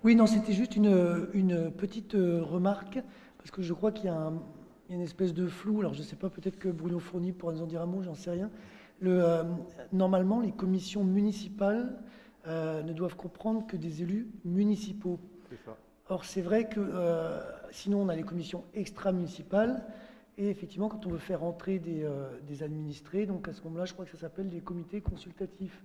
Oui, non, c'était juste une petite remarque, parce que je crois qu'il y a une espèce de flou. Alors, je ne sais pas, peut-être que Bruno Fourny pourra nous en dire un mot, j'en sais rien. Normalement, les commissions municipales ne doivent comprendre que des élus municipaux. C'est ça. Or, c'est vrai que sinon, on a les commissions extra-municipales. Et effectivement, quand on veut faire entrer des administrés, donc à ce moment-là, je crois que ça s'appelle les comités consultatifs.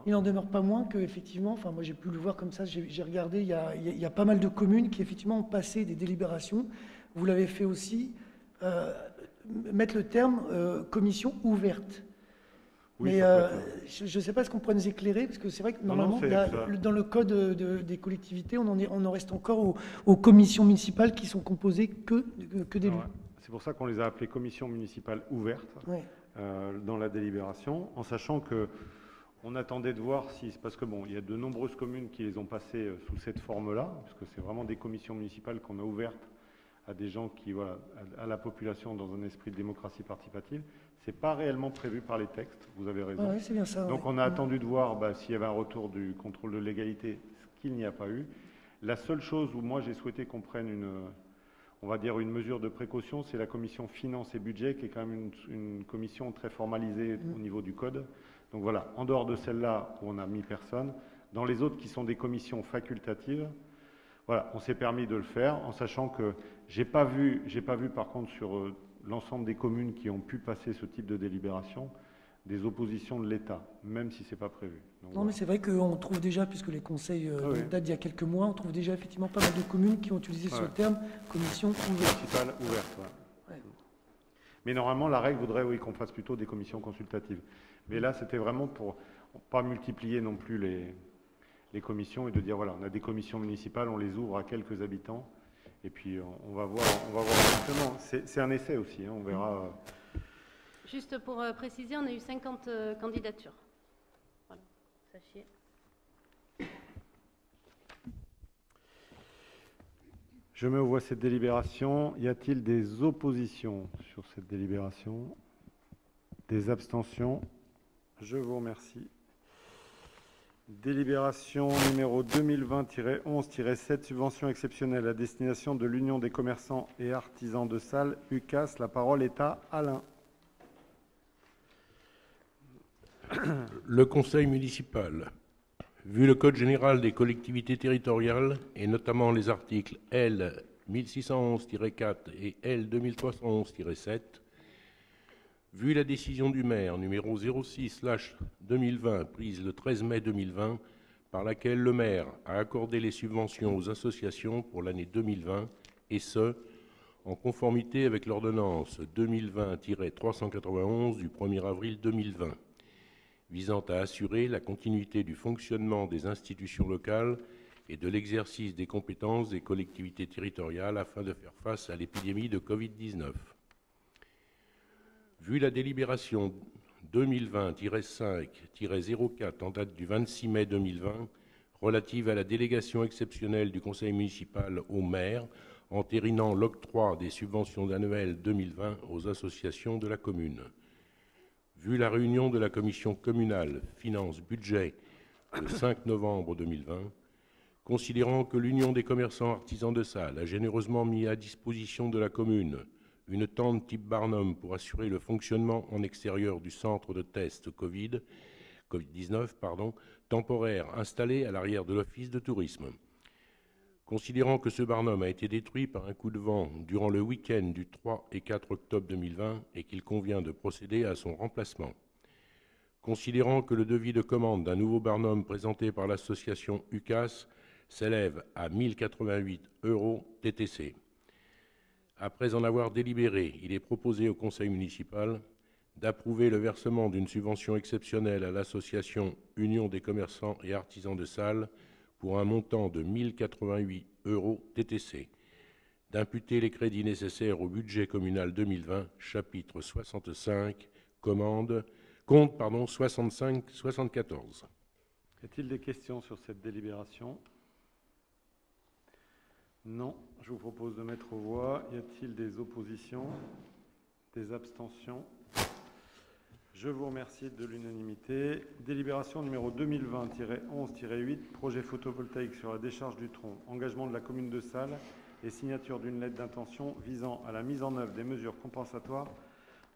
Il n'en demeure pas moins que, effectivement, enfin moi j'ai pu le voir comme ça, j'ai regardé, il y a pas mal de communes qui effectivement ont passé des délibérations. Vous l'avez fait aussi, mettre le terme commission ouverte. Oui, mais ça peut être- je ne sais pas ce qu'on pourrait nous éclairer, parce que c'est vrai que Non, normalement, c'est ça. dans le code des collectivités, on en reste encore aux commissions municipales qui sont composées que d'élus. Ouais. C'est pour ça qu'on les a appelées commissions municipales ouvertes Ouais. dans la délibération, en sachant que on attendait de voir si, parce que bon, il y a de nombreuses communes qui les ont passées sous cette forme-là, parce que c'est vraiment des commissions municipales qu'on a ouvertes à des gens qui, voilà, à la population dans un esprit de démocratie participative. C'est pas réellement prévu par les textes, vous avez raison. Ouais, c'est bien ça. Donc ouais. on a attendu de voir s'il y avait un retour du contrôle de légalité, ce qu'il n'y a pas eu. La seule chose où moi j'ai souhaité qu'on prenne on va dire une mesure de précaution, c'est la commission finances et budget, qui est quand même une commission très formalisée au niveau du code. Donc voilà, en dehors de celle-là où on n'a mis personne, dans les autres qui sont des commissions facultatives, voilà, on s'est permis de le faire, en sachant que j'ai pas vu par contre sur l'ensemble des communes qui ont pu passer ce type de délibération, des oppositions de l'État, même si c'est pas prévu. Donc, Non, mais c'est vrai qu'on trouve déjà, puisque les conseils oui. datent d'il y a quelques mois, on trouve déjà effectivement pas mal de communes qui ont utilisé ce Ouais. terme, commission ouverte. municipale ouverte. Ouais. Ouais. Mais normalement, la règle voudrait qu'on fasse plutôt des commissions consultatives. Mais là, c'était vraiment pour pas multiplier non plus les commissions et de dire, voilà, on a des commissions municipales, on les ouvre à quelques habitants, et puis on va voir justement. C'est un essai aussi, hein, on verra. Juste pour préciser, on a eu 50 candidatures. Voilà, sachez. Je mets aux voix cette délibération. Y a-t-il des oppositions sur cette délibération? Des abstentions? Je vous remercie. Délibération numéro 2020-11-7, subvention exceptionnelle à destination de l'Union des commerçants et artisans de Salles, UCAS. La parole est à Alain. Le conseil municipal, vu le Code général des collectivités territoriales, et notamment les articles L 1611-4 et L 2311-7, vu la décision du maire numéro 06/2020 prise le 13 mai 2020, par laquelle le maire a accordé les subventions aux associations pour l'année 2020, et ce, en conformité avec l'ordonnance 2020-391 du 1er avril 2020, visant à assurer la continuité du fonctionnement des institutions locales et de l'exercice des compétences des collectivités territoriales afin de faire face à l'épidémie de Covid-19. Vu la délibération 2020-5-04 en date du 26 mai 2020, relative à la délégation exceptionnelle du conseil municipal au maire, entérinant l'octroi des subventions annuelles 2020 aux associations de la commune. Vu la réunion de la commission communale Finances-Budget le 5 novembre 2020, considérant que l'Union des commerçants artisans de Salles a généreusement mis à disposition de la commune une tente type Barnum pour assurer le fonctionnement en extérieur du centre de test Covid-19, temporaire installé à l'arrière de l'office de tourisme. Considérant que ce Barnum a été détruit par un coup de vent durant le week-end du 3 et 4 octobre 2020 et qu'il convient de procéder à son remplacement. Considérant que le devis de commande d'un nouveau Barnum présenté par l'association UCAS s'élève à 1088 € TTC. Après en avoir délibéré, il est proposé au conseil municipal d'approuver le versement d'une subvention exceptionnelle à l'association Union des commerçants et artisans de Salles pour un montant de 1088 € TTC, d'imputer les crédits nécessaires au budget communal 2020, chapitre 65, compte 65-74. Y a-t-il des questions sur cette délibération? Non. Je vous propose de mettre aux voix. Y a-t-il des oppositions? Des abstentions? Je vous remercie de l'unanimité. Délibération numéro 2020-11-8, projet photovoltaïque sur la décharge du Tronc, engagement de la commune de Salles et signature d'une lettre d'intention visant à la mise en œuvre des mesures compensatoires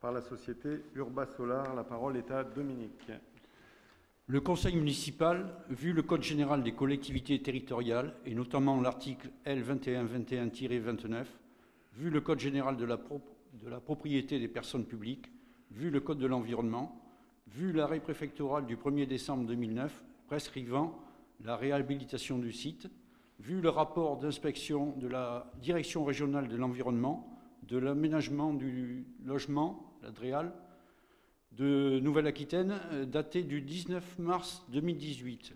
par la société Urba Solar. La parole est à Dominique. Le conseil municipal, vu le Code général des collectivités territoriales, et notamment l'article L 2121-29, vu le Code général de la propriété des personnes publiques, vu le Code de l'environnement, vu l'arrêt préfectoral du 1er décembre 2009 prescrivant la réhabilitation du site, vu le rapport d'inspection de la Direction régionale de l'environnement, de l'aménagement du logement, la DREAL, de Nouvelle-Aquitaine daté du 19 mars 2018.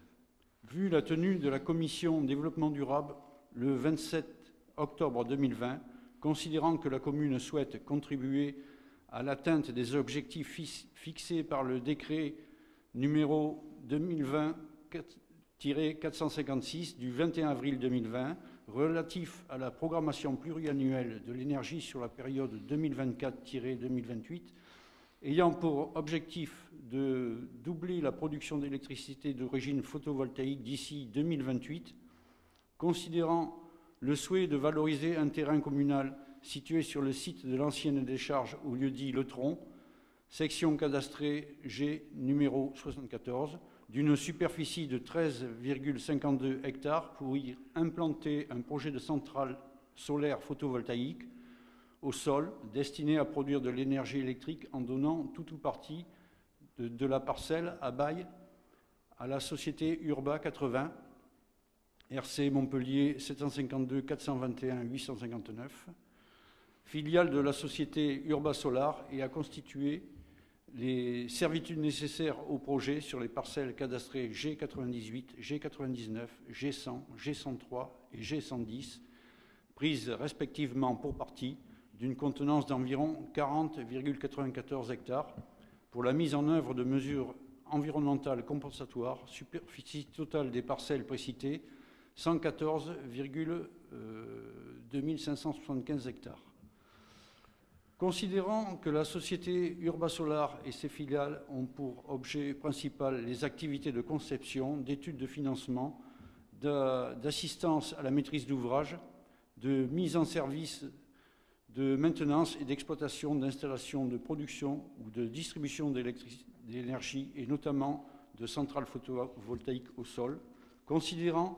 Vu la tenue de la commission développement durable le 27 octobre 2020, considérant que la commune souhaite contribuer à l'atteinte des objectifs fixés par le décret numéro 2020-456 du 21 avril 2020 relatif à la programmation pluriannuelle de l'énergie sur la période 2024-2028, ayant pour objectif de doubler la production d'électricité d'origine photovoltaïque d'ici 2028, considérant le souhait de valoriser un terrain communal situé sur le site de l'ancienne décharge au lieu-dit Le Tron, section cadastrée G numéro 74, d'une superficie de 13,52 hectares pour y implanter un projet de centrale solaire photovoltaïque au sol destiné à produire de l'énergie électrique en donnant tout ou partie de la parcelle à bail à la société Urba 80, RC Montpellier 752 421 859, filiale de la société Urba Solar, et à constituer les servitudes nécessaires au projet sur les parcelles cadastrées G98, G99, G100, G103 et G110, prises respectivement pour partie d'une contenance d'environ 40,94 hectares pour la mise en œuvre de mesures environnementales compensatoires, superficie totale des parcelles précitées 114,2575 hectares. Considérant que la société Urba Solar et ses filiales ont pour objet principal les activités de conception, d'études de financement, d'assistance à la maîtrise d'ouvrage, de mise en service, de maintenance et d'exploitation d'installations de production ou de distribution d'énergie et notamment de centrales photovoltaïques au sol, considérant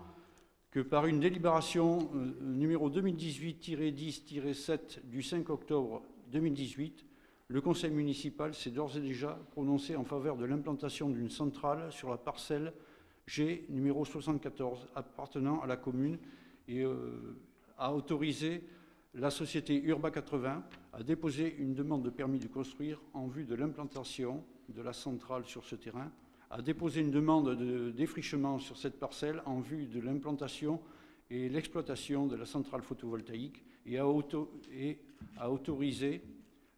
que par une délibération numéro 2018-10-7 du 5 octobre 2018, le conseil municipal s'est d'ores et déjà prononcé en faveur de l'implantation d'une centrale sur la parcelle G numéro 74 appartenant à la commune et a autorisé la société Urba 80 à déposer une demande de permis de construire en vue de l'implantation de la centrale sur ce terrain, a déposé une demande de défrichement sur cette parcelle en vue de l'implantation et l'exploitation de la centrale photovoltaïque et a autorisé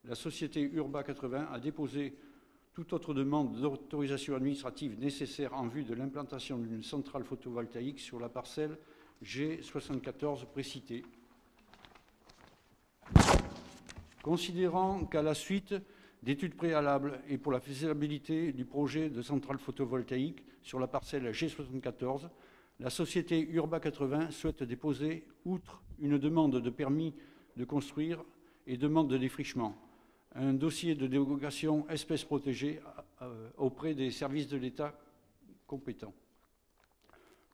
la société Urba 80 à déposer toute autre demande d'autorisation administrative nécessaire en vue de l'implantation d'une centrale photovoltaïque sur la parcelle G74 précitée. Considérant qu'à la suite d'études préalables et pour la faisabilité du projet de centrale photovoltaïque sur la parcelle G74, la société Urba 80 souhaite déposer, outre une demande de permis de construire et demande de défrichement, un dossier de dérogation espèces protégées auprès des services de l'État compétents.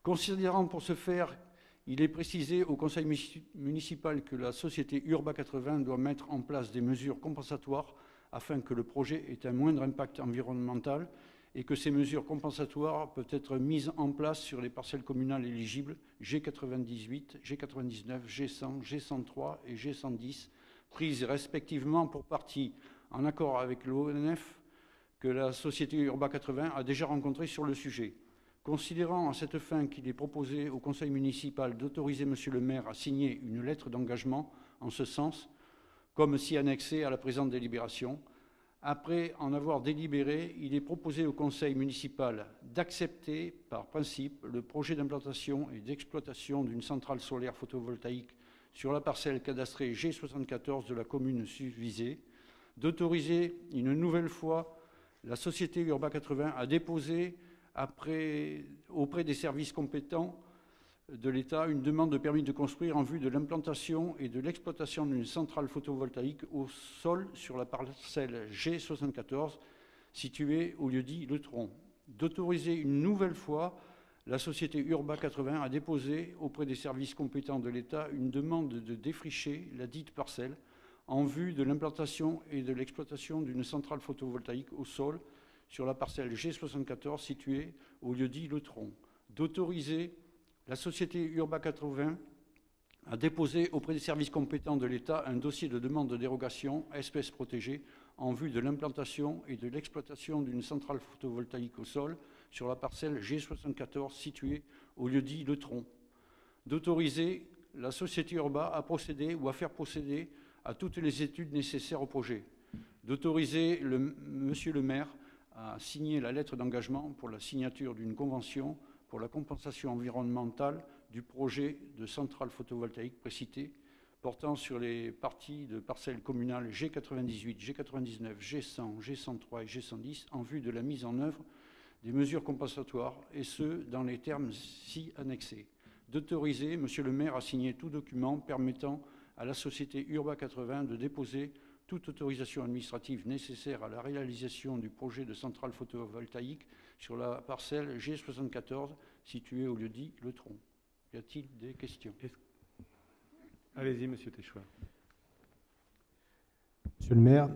Considérant pour ce faire, il est précisé au conseil municipal que la société Urba 80 doit mettre en place des mesures compensatoires afin que le projet ait un moindre impact environnemental et que ces mesures compensatoires peuvent être mises en place sur les parcelles communales éligibles G98, G99, G100, G103 et G110, prises respectivement pour partie en accord avec l'ONF que la société Urba 80 a déjà rencontré sur le sujet. Considérant à cette fin qu'il est proposé au conseil municipal d'autoriser monsieur le maire à signer une lettre d'engagement en ce sens, comme si annexé à la présente délibération, après en avoir délibéré, il est proposé au conseil municipal d'accepter par principe le projet d'implantation et d'exploitation d'une centrale solaire photovoltaïque sur la parcelle cadastrée G74 de la commune susvisée, d'autoriser une nouvelle fois la société Urba 80 à déposer auprès des services compétents de l'État une demande de permis de construire en vue de l'implantation et de l'exploitation d'une centrale photovoltaïque au sol sur la parcelle G74 située au lieu-dit Le Tron, d'autoriser une nouvelle fois la société Urba 80 a déposé auprès des services compétents de l'État une demande de défricher la dite parcelle en vue de l'implantation et de l'exploitation d'une centrale photovoltaïque au sol sur la parcelle G74 située au lieu-dit Le Tron, d'autoriser la société Urba 80 a déposé auprès des services compétents de l'État un dossier de demande de dérogation espèces protégées en vue de l'implantation et de l'exploitation d'une centrale photovoltaïque au sol sur la parcelle G74 située au lieu-dit Le Tron. D'autoriser la société Urba à procéder ou à faire procéder à toutes les études nécessaires au projet. D'autoriser monsieur le maire à signer la lettre d'engagement pour la signature d'une convention pour la compensation environnementale du projet de centrale photovoltaïque précité, portant sur les parties de parcelles communales G98, G99, G100, G103 et G110 en vue de la mise en œuvre des mesures compensatoires, et ce, dans les termes ci annexés. D'autoriser monsieur le maire à signer tout document permettant à la société Urba 80 de déposer toute autorisation administrative nécessaire à la réalisation du projet de centrale photovoltaïque sur la parcelle G74 située au lieu-dit Le Tron. Y a-t-il des questions? Allez-y, monsieur Téchoir. Monsieur le maire,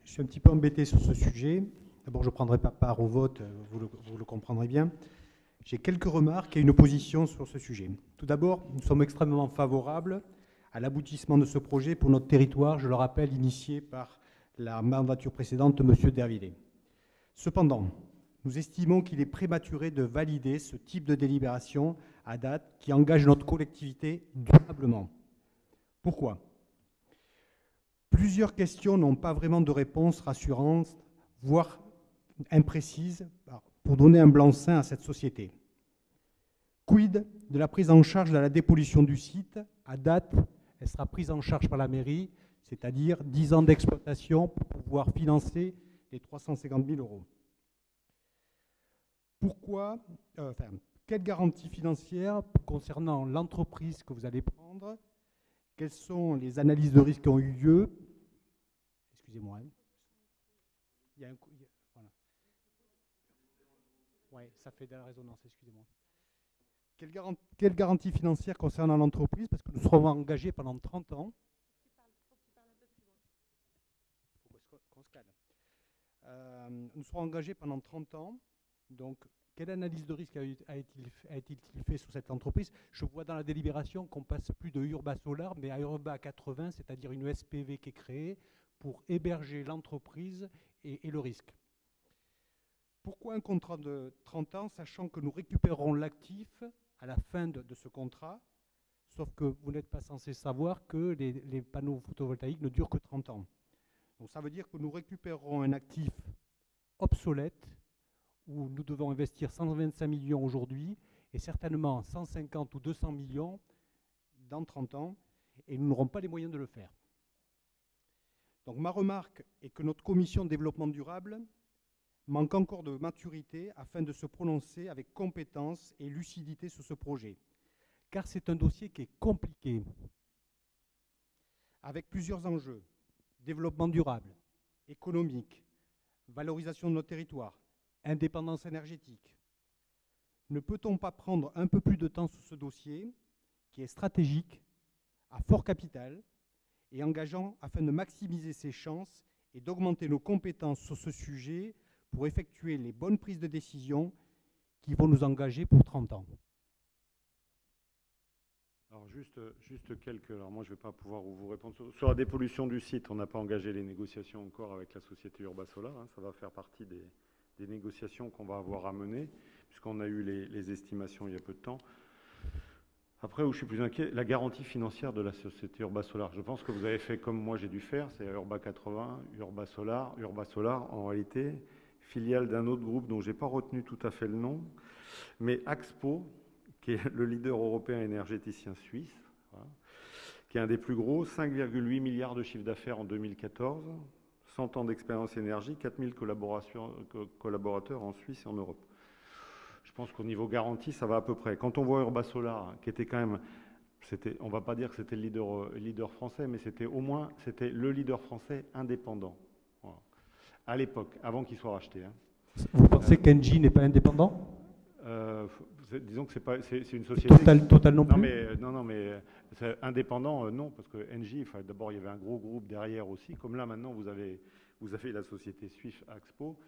je suis un petit peu embêté sur ce sujet. D'abord, je ne prendrai pas part au vote, vous le comprendrez bien. J'ai quelques remarques et une opposition sur ce sujet. Tout d'abord, nous sommes extrêmement favorables à l'aboutissement de ce projet pour notre territoire, je le rappelle, initié par la mandature précédente, M. Dervillers. Cependant, nous estimons qu'il est prématuré de valider ce type de délibération à date qui engage notre collectivité durablement. Pourquoi? Plusieurs questions n'ont pas vraiment de réponse rassurante, voire imprécise, pour donner un blanc-seing à cette société. Quid de la prise en charge de la dépollution du site? À date, elle sera prise en charge par la mairie, c'est-à-dire 10 ans d'exploitation pour pouvoir financer les 350 000 €. Pourquoi, quelle garantie financière concernant l'entreprise que vous allez prendre? Quelles sont les analyses de risque qui ont eu lieu? Excusez-moi. Il y a un coup. Voilà. Oui, ça fait de la résonance, excusez-moi. Quelle garantie financière concernant l'entreprise? Parce que nous serons engagés pendant 30 ans. Il faut qu'on se calme. Nous serons engagés pendant 30 ans. Donc, quelle analyse de risque a-t-il fait sur cette entreprise? Je vois dans la délibération qu'on passe plus de Urba Solar, mais à Urba 80, c'est-à-dire une SPV qui est créée pour héberger l'entreprise et le risque. Pourquoi un contrat de 30 ans, sachant que nous récupérerons l'actif à la fin de ce contrat, sauf que vous n'êtes pas censé savoir que les panneaux photovoltaïques ne durent que 30 ans. Donc ça veut dire que nous récupérerons un actif obsolète où nous devons investir 125 millions aujourd'hui et certainement 150 ou 200 millions dans 30 ans, et nous n'aurons pas les moyens de le faire. Donc ma remarque est que notre commission de développement durable manque encore de maturité afin de se prononcer avec compétence et lucidité sur ce projet, car c'est un dossier qui est compliqué, avec plusieurs enjeux: développement durable, économique, valorisation de notre territoire, indépendance énergétique. Ne peut-on pas prendre un peu plus de temps sur ce dossier, qui est stratégique, à fort capital, et engageant afin de maximiser ses chances et d'augmenter nos compétences sur ce sujet pour effectuer les bonnes prises de décision qui vont nous engager pour 30 ans. Alors juste quelques... Alors moi, je ne vais pas pouvoir vous répondre. Sur la dépollution du site, on n'a pas engagé les négociations encore avec la société Urba Solar. Hein, ça va faire partie des négociations qu'on va avoir à mener, puisqu'on a eu les estimations il y a peu de temps. Après, où je suis plus inquiet, la garantie financière de la société Urba Solar. Je pense que vous avez fait comme moi j'ai dû faire, c'est Urba 80, Urba Solar. Urba Solar, en réalité, filiale d'un autre groupe dont je n'ai pas retenu tout à fait le nom, mais Axpo, qui est le leader européen énergéticien suisse, voilà, qui est un des plus gros, 5,8 milliards de chiffre d'affaires en 2014, 100 ans d'expérience énergie, 4000 collaborateurs en Suisse et en Europe. Je pense qu'au niveau garantie, ça va à peu près. Quand on voit Urba Solar, qui était quand même, on ne va pas dire que c'était le leader français, mais c'était au moins le leader français indépendant. Voilà. À l'époque, avant qu'il soit racheté. Hein. Vous pensez qu'Engie n'est pas indépendant? Disons que c'est une société... Total non plus. Non, mais indépendant, non, parce que Engie, d'abord, il y avait un gros groupe derrière aussi. Comme là, maintenant, vous avez la société suisse Axpo.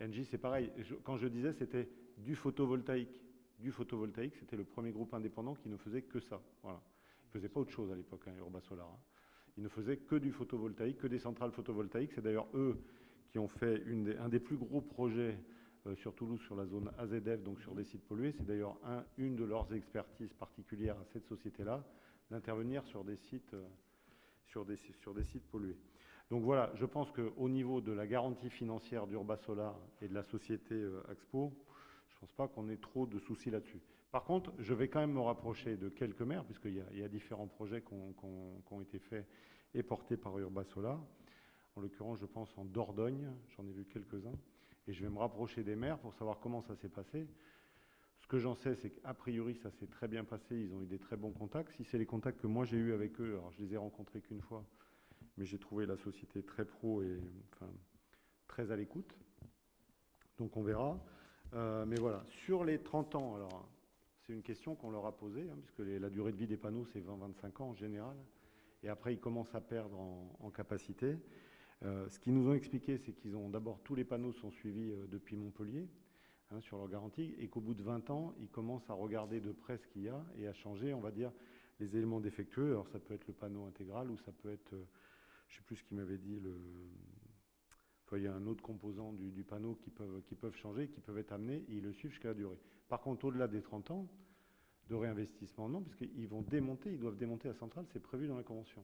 Engie, c'est pareil. Quand je disais, c'était du photovoltaïque. Du photovoltaïque, c'était le premier groupe indépendant qui ne faisait que ça. Voilà. Il ne faisait pas autre chose à l'époque, hein, Urba Solar. Hein. Ils ne faisaient que du photovoltaïque, que des centrales photovoltaïques. C'est d'ailleurs eux qui ont fait un des plus gros projets sur Toulouse, sur la zone AZF, donc sur des sites pollués. C'est d'ailleurs une de leurs expertises particulières à cette société-là, d'intervenir sur des sites, pollués. Donc voilà, je pense qu'au niveau de la garantie financière d'Urbasolar et de la société Axpo, je ne pense pas qu'on ait trop de soucis là-dessus. Par contre, je vais quand même me rapprocher de quelques maires, puisqu'il y a différents projets qui ont été faits et portés par Urbasolar. En l'occurrence, je pense en Dordogne, j'en ai vu quelques-uns. Et je vais me rapprocher des maires pour savoir comment ça s'est passé. Ce que j'en sais, c'est qu'a priori, ça s'est très bien passé. Ils ont eu des très bons contacts. Si c'est les contacts que moi j'ai eus avec eux, alors je les ai rencontrés qu'une fois, mais j'ai trouvé la société très pro et enfin, très à l'écoute. Donc on verra. Mais voilà, sur les 30 ans, alors c'est une question qu'on leur a posée, puisque la durée de vie des panneaux, c'est 20-25 ans en général. Et après, ils commencent à perdre en capacité. Ce qu'ils nous ont expliqué, c'est qu'ils ont d'abord, tous les panneaux sont suivis depuis Montpellier, sur leur garantie, et qu'au bout de 20 ans, ils commencent à regarder de près ce qu'il y a et à changer, on va dire, les éléments défectueux. Alors ça peut être le panneau intégral ou ça peut être, je ne sais plus ce qu'il m'avait dit, enfin, il y a un autre composant du panneau qui peuvent changer, qui peuvent être amenés, et ils le suivent jusqu'à la durée. Par contre, au-delà des 30 ans, de réinvestissement, non, puisqu'ils ils doivent démonter la centrale, c'est prévu dans la convention.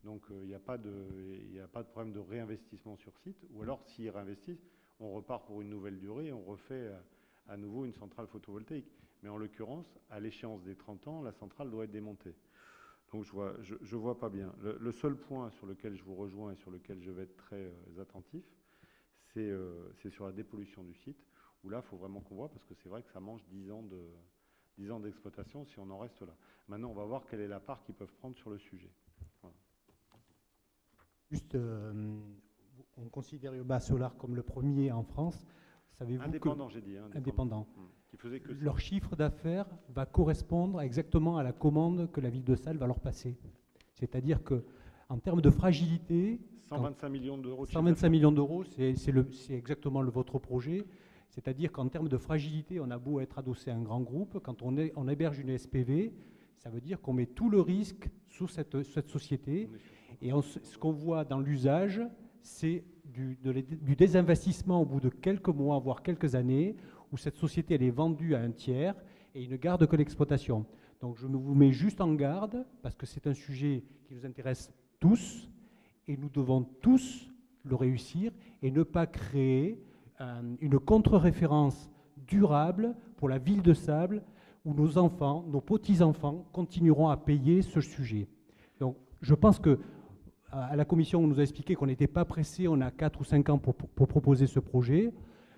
Donc il n'y a pas de problème de réinvestissement sur site, ou alors s'ils réinvestissent, on repart pour une nouvelle durée et on refait à nouveau une centrale photovoltaïque. Mais en l'occurrence, à l'échéance des 30 ans, la centrale doit être démontée. Donc je vois pas bien. Le seul point sur lequel je vous rejoins et sur lequel je vais être très attentif, c'est sur la dépollution du site, où là, il faut vraiment qu'on voit, parce que c'est vrai que ça mange 10 ans d'exploitation si on en reste là. Maintenant, on va voir quelle est la part qu'ils peuvent prendre sur le sujet. Voilà. Juste, on considère Urbasolar comme le premier en France. Savez-vous indépendant, j'ai dit. Indépendant. Qui faisait que leur chiffre d'affaires va correspondre exactement à la commande que la ville de Salles va leur passer. C'est-à-dire qu'en termes de fragilité... 125 millions d'euros. 125 millions d'euros, c'est exactement votre projet. C'est-à-dire qu'en termes de fragilité, on a beau être adossé à un grand groupe, quand on héberge une SPV, ça veut dire qu'on met tout le risque sur cette société. Et ce qu'on voit dans l'usage, c'est du désinvestissement au bout de quelques mois, voire quelques années, où cette société elle est vendue à un tiers et il ne garde que l'exploitation. Donc je vous mets juste en garde, parce que c'est un sujet qui nous intéresse tous, et nous devons tous le réussir, et ne pas créer une contre-référence durable pour la ville de Sable, où nos enfants, nos petits-enfants continueront à payer ce sujet. Donc je pense que à la commission, on nous a expliqué qu'on n'était pas pressé, on a 4 ou 5 ans pour proposer ce projet.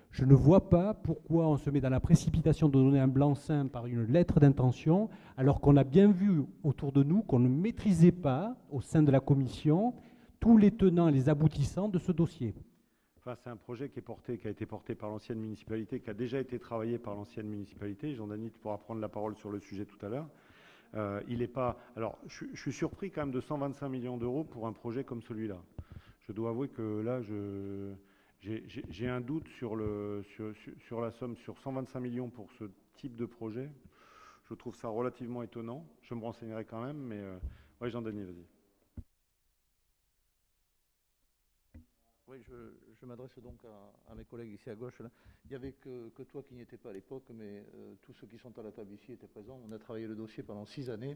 Je ne vois pas pourquoi on se met dans la précipitation de donner un blanc-seing par une lettre d'intention, alors qu'on a bien vu autour de nous qu'on ne maîtrisait pas, au sein de la commission, tous les tenants et les aboutissants de ce dossier. Enfin, c'est un projet qui a été porté par l'ancienne municipalité, qui a déjà été travaillé par l'ancienne municipalité. Jean Dany pourra prendre la parole sur le sujet tout à l'heure. Il n'est pas. Alors, je suis surpris quand même de 125 millions d'euros pour un projet comme celui-là. Je dois avouer que là, j'ai un doute sur la somme, sur 125 millions pour ce type de projet. Je trouve ça relativement étonnant. Je me renseignerai quand même, mais oui, Jean Dany, vas-y. Oui, je m'adresse donc à mes collègues ici à gauche. Là. Il n'y avait que toi qui n'y étais pas à l'époque, mais tous ceux qui sont à la table ici étaient présents. On a travaillé le dossier pendant 6 années.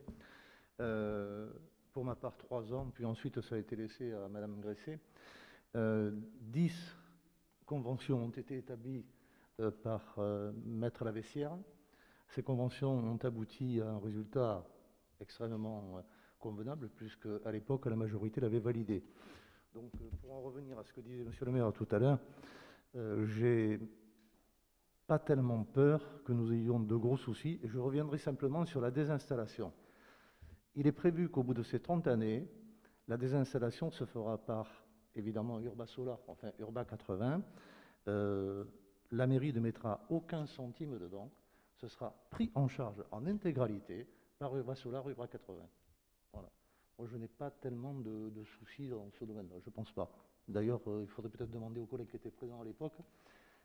Pour ma part, 3 ans, puis ensuite ça a été laissé à Madame Gressé. 10 conventions ont été établies par Maître Lavessière. Ces conventions ont abouti à un résultat extrêmement convenable, puisqu'à l'époque, la majorité l'avait validé. Donc, pour en revenir à ce que disait Monsieur le maire tout à l'heure, j'ai pas tellement peur que nous ayons de gros soucis. Et je reviendrai simplement sur la désinstallation. Il est prévu qu'au bout de ces 30 années, la désinstallation se fera par, évidemment, Urbasolar, enfin Urba 80. La mairie ne mettra aucun centime dedans. Ce sera pris en charge en intégralité par Urbasolar, Urba 80. Voilà. Moi, je n'ai pas tellement de soucis dans ce domaine-là, je ne pense pas. D'ailleurs, il faudrait peut-être demander aux collègues qui étaient présents à l'époque,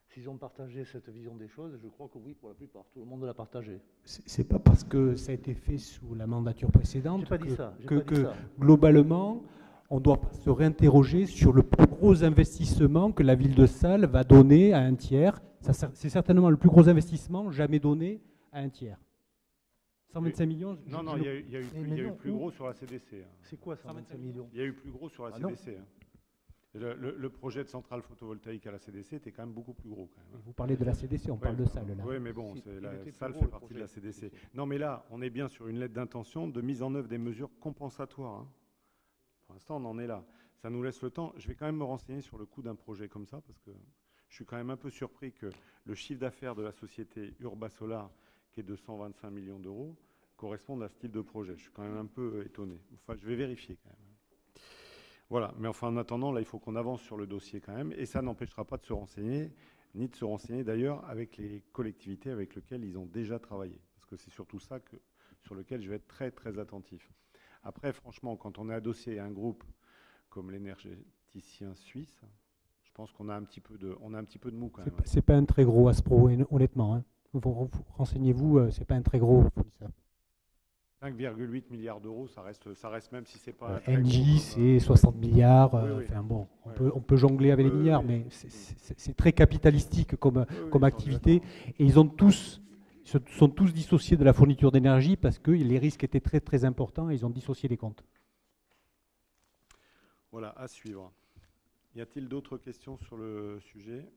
S'ils ont partagé cette vision des choses, je crois que oui, pour la plupart, tout le monde l'a partagé. C'est pas parce que ça a été fait sous la mandature précédente J'ai pas dit ça, j'ai que, pas dit ça. globalement, on doit se réinterroger sur le plus gros investissement que la ville de Salles va donner à un tiers. C'est certainement le plus gros investissement jamais donné à un tiers. 125 millions. Non, il y a eu plus gros sur la CDC. Hein. C'est quoi 125 millions? Il y a eu plus gros sur la CDC. Hein. Le projet de centrale photovoltaïque à la CDC était quand même beaucoup plus gros. Quand même. Vous parlez de la CDC, on parle de Salles là. Oui, mais bon, la Salles fait partie de la CDC. Non, mais là, on est bien sur une lettre d'intention de mise en œuvre des mesures compensatoires. Hein. Pour l'instant, on en est là. Ça nous laisse le temps. Je vais quand même me renseigner sur le coût d'un projet comme ça, parce que je suis quand même un peu surpris que le chiffre d'affaires de la société Urba Solar, qui est de 125 millions d'euros, corresponde à ce type de projet. Je suis quand même un peu étonné. Enfin, je vais vérifier quand même. Voilà, mais enfin en attendant, là il faut qu'on avance sur le dossier quand même, et ça n'empêchera pas de se renseigner, ni de se renseigner d'ailleurs avec les collectivités avec lesquelles ils ont déjà travaillé, parce que c'est surtout ça sur lequel je vais être très très attentif. Après, franchement, quand on est adossé à un groupe comme l'énergéticien suisse, je pense qu'on a un petit peu de mou quand même. C'est pas un très gros Aspro, honnêtement. Hein. Renseignez-vous, c'est pas un très gros fournisseur. 5,8 milliards d'euros, ça reste même si c'est pas... Engie, c'est 60 milliards. Oui. Enfin bon, on peut jongler avec les milliards, mais c'est très capitalistique comme activité. Et ils sont tous dissociés de la fourniture d'énergie parce que les risques étaient très très importants et ils ont dissocié les comptes. Voilà, à suivre. Y a-t-il d'autres questions sur le sujet?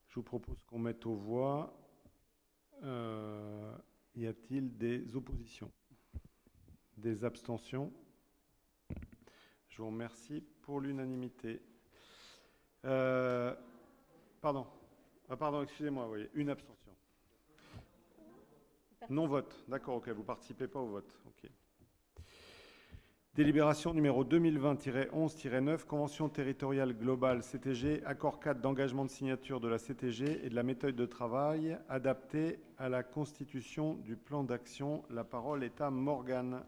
Je vous propose qu'on mette aux voix. Y a-t-il des oppositions? Des abstentions? Je vous remercie pour l'unanimité. Pardon, excusez-moi, oui, une abstention. Non-vote, d'accord, ok, vous ne participez pas au vote. Ok. Délibération numéro 2020-11-9, Convention territoriale globale CTG, accord cadre d'engagement de signature de la CTG et de la méthode de travail adaptée à la constitution du plan d'action. La parole est à Morgane.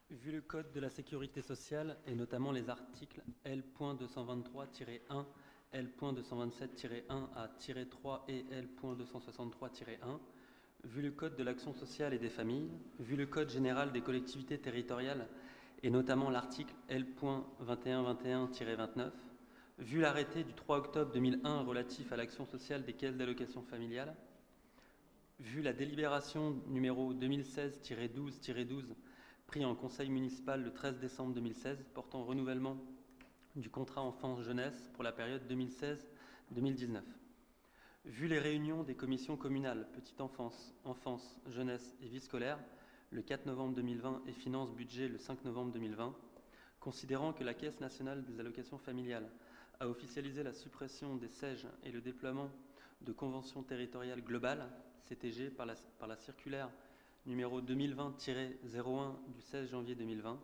Vu le Code de la sécurité sociale et notamment les articles L.223-1, L.227-1A-3 et L.263-1, vu le Code de l'action sociale et des familles, vu le Code général des collectivités territoriales et notamment l'article L.2121-29, vu l'arrêté du 3 octobre 2001 relatif à l'action sociale des caisses d'allocation familiale, vu la délibération numéro 2016-12-12 pris en conseil municipal le 13 décembre 2016 portant renouvellement du contrat enfance-jeunesse pour la période 2016-2019. Vu les réunions des commissions communales Petite Enfance, Enfance, Jeunesse et Vie scolaire le 4 novembre 2020 et Finances Budget le 5 novembre 2020, considérant que la Caisse nationale des allocations familiales a officialisé la suppression des SEIG et le déploiement de conventions territoriales globales, CTG, par la circulaire numéro 2020-01 du 16 janvier 2020,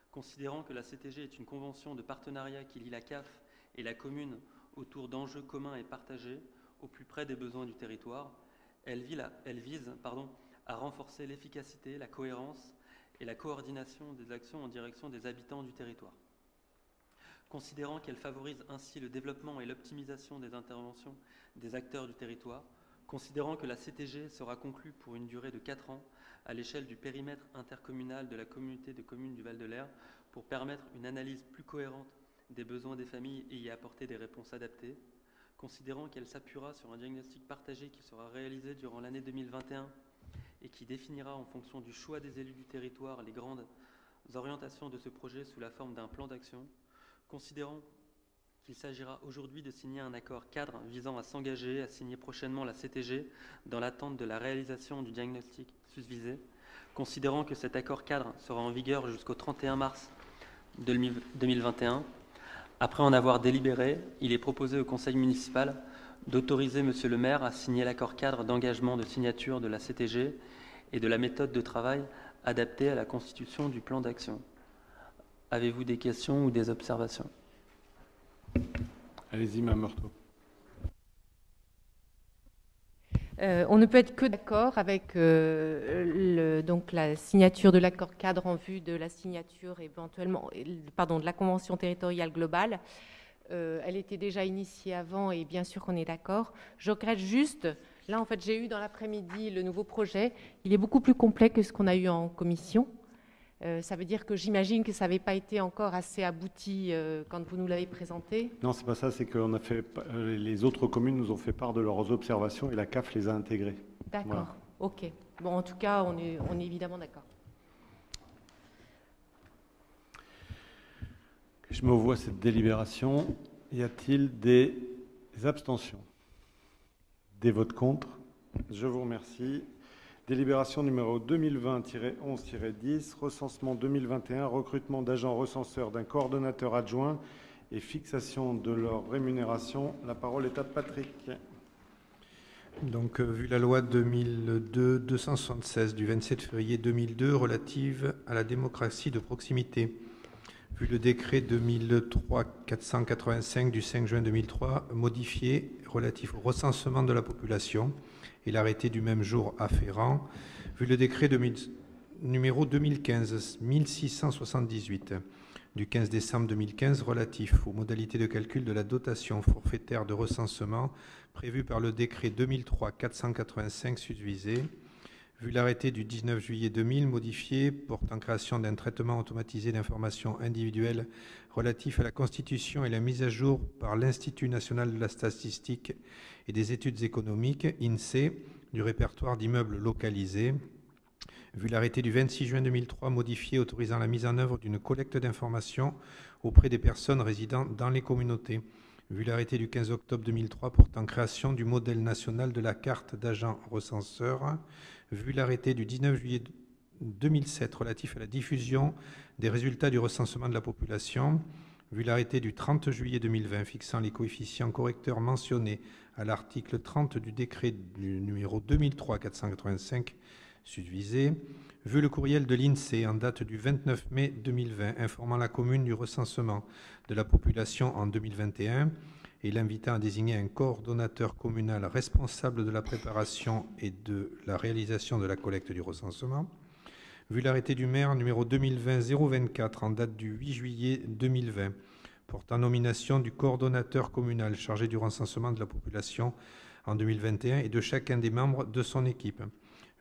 considérant que la CTG est une convention de partenariat qui lie la CAF et la commune autour d'enjeux communs et partagés au plus près des besoins du territoire, elle vise à renforcer l'efficacité, la cohérence et la coordination des actions en direction des habitants du territoire. Considérant qu'elle favorise ainsi le développement et l'optimisation des interventions des acteurs du territoire, considérant que la CTG sera conclue pour une durée de 4 ans à l'échelle du périmètre intercommunal de la communauté de communes du Val-de-Lair pour permettre une analyse plus cohérente des besoins des familles et y apporter des réponses adaptées, considérant qu'elle s'appuiera sur un diagnostic partagé qui sera réalisé durant l'année 2021 et qui définira en fonction du choix des élus du territoire les grandes orientations de ce projet sous la forme d'un plan d'action, considérant qu'il s'agira aujourd'hui de signer un accord cadre visant à s'engager à signer prochainement la CTG dans l'attente de la réalisation du diagnostic susvisé, considérant que cet accord cadre sera en vigueur jusqu'au 31 mars 2021. Après en avoir délibéré, il est proposé au conseil municipal d'autoriser Monsieur le maire à signer l'accord cadre d'engagement de signature de la CTG et de la méthode de travail adaptée à la constitution du plan d'action. Avez-vous des questions ou des observations? Allez-y, Mme Meurthaud. On ne peut être que d'accord avec donc la signature de l'accord cadre en vue de la signature éventuellement, de la convention territoriale globale. elle était déjà initiée avant et bien sûr qu'on est d'accord. Je regrette juste, là en fait j'ai eu dans l'après-midi le nouveau projet, il est beaucoup plus complet que ce qu'on a eu en commission. Ça veut dire que j'imagine que ça n'avait pas été encore assez abouti quand vous nous l'avez présenté. Non, c'est pas ça, c'est que les autres communes nous ont fait part de leurs observations et la CAF les a intégrées. D'accord, Voilà. ok. Bon, en tout cas, on est évidemment d'accord. Je mets aux voix cette délibération. Y a-t-il des abstentions? Des votes contre? Je vous remercie. Délibération numéro 2020-11-10, recensement 2021, recrutement d'agents recenseurs d'un coordonnateur adjoint et fixation de leur rémunération. La parole est à Patrick. Donc, vu la loi 2002-276 du 27 février 2002 relative à la démocratie de proximité, vu le décret 2003-485 du 5 juin 2003 modifié relatif au recensement de la population et l'arrêté du même jour afférent, vu le décret numéro 2015-1678 du 15 décembre 2015 relatif aux modalités de calcul de la dotation forfaitaire de recensement prévue par le décret 2003-485 susvisé, vu l'arrêté du 19 juillet 2000 modifié portant création d'un traitement automatisé d'informations individuelles relatif à la constitution et la mise à jour par l'Institut national de la statistique et des études économiques, INSEE, du répertoire d'immeubles localisés, vu l'arrêté du 26 juin 2003 modifié autorisant la mise en œuvre d'une collecte d'informations auprès des personnes résidant dans les communautés, vu l'arrêté du 15 octobre 2003 portant création du modèle national de la carte d'agents recenseurs, vu l'arrêté du 19 juillet 2007 relatif à la diffusion des résultats du recensement de la population, vu l'arrêté du 30 juillet 2020 fixant les coefficients correcteurs mentionnés à l'article 30 du décret du numéro 2003-485 susvisé, vu le courriel de l'INSEE en date du 29 mai 2020 informant la commune du recensement de la population en 2021 et l'invitant à désigner un coordonnateur communal responsable de la préparation et de la réalisation de la collecte du recensement, vu l'arrêté du maire numéro 2020-024 en date du 8 juillet 2020 portant nomination du coordonnateur communal chargé du recensement de la population en 2021 et de chacun des membres de son équipe,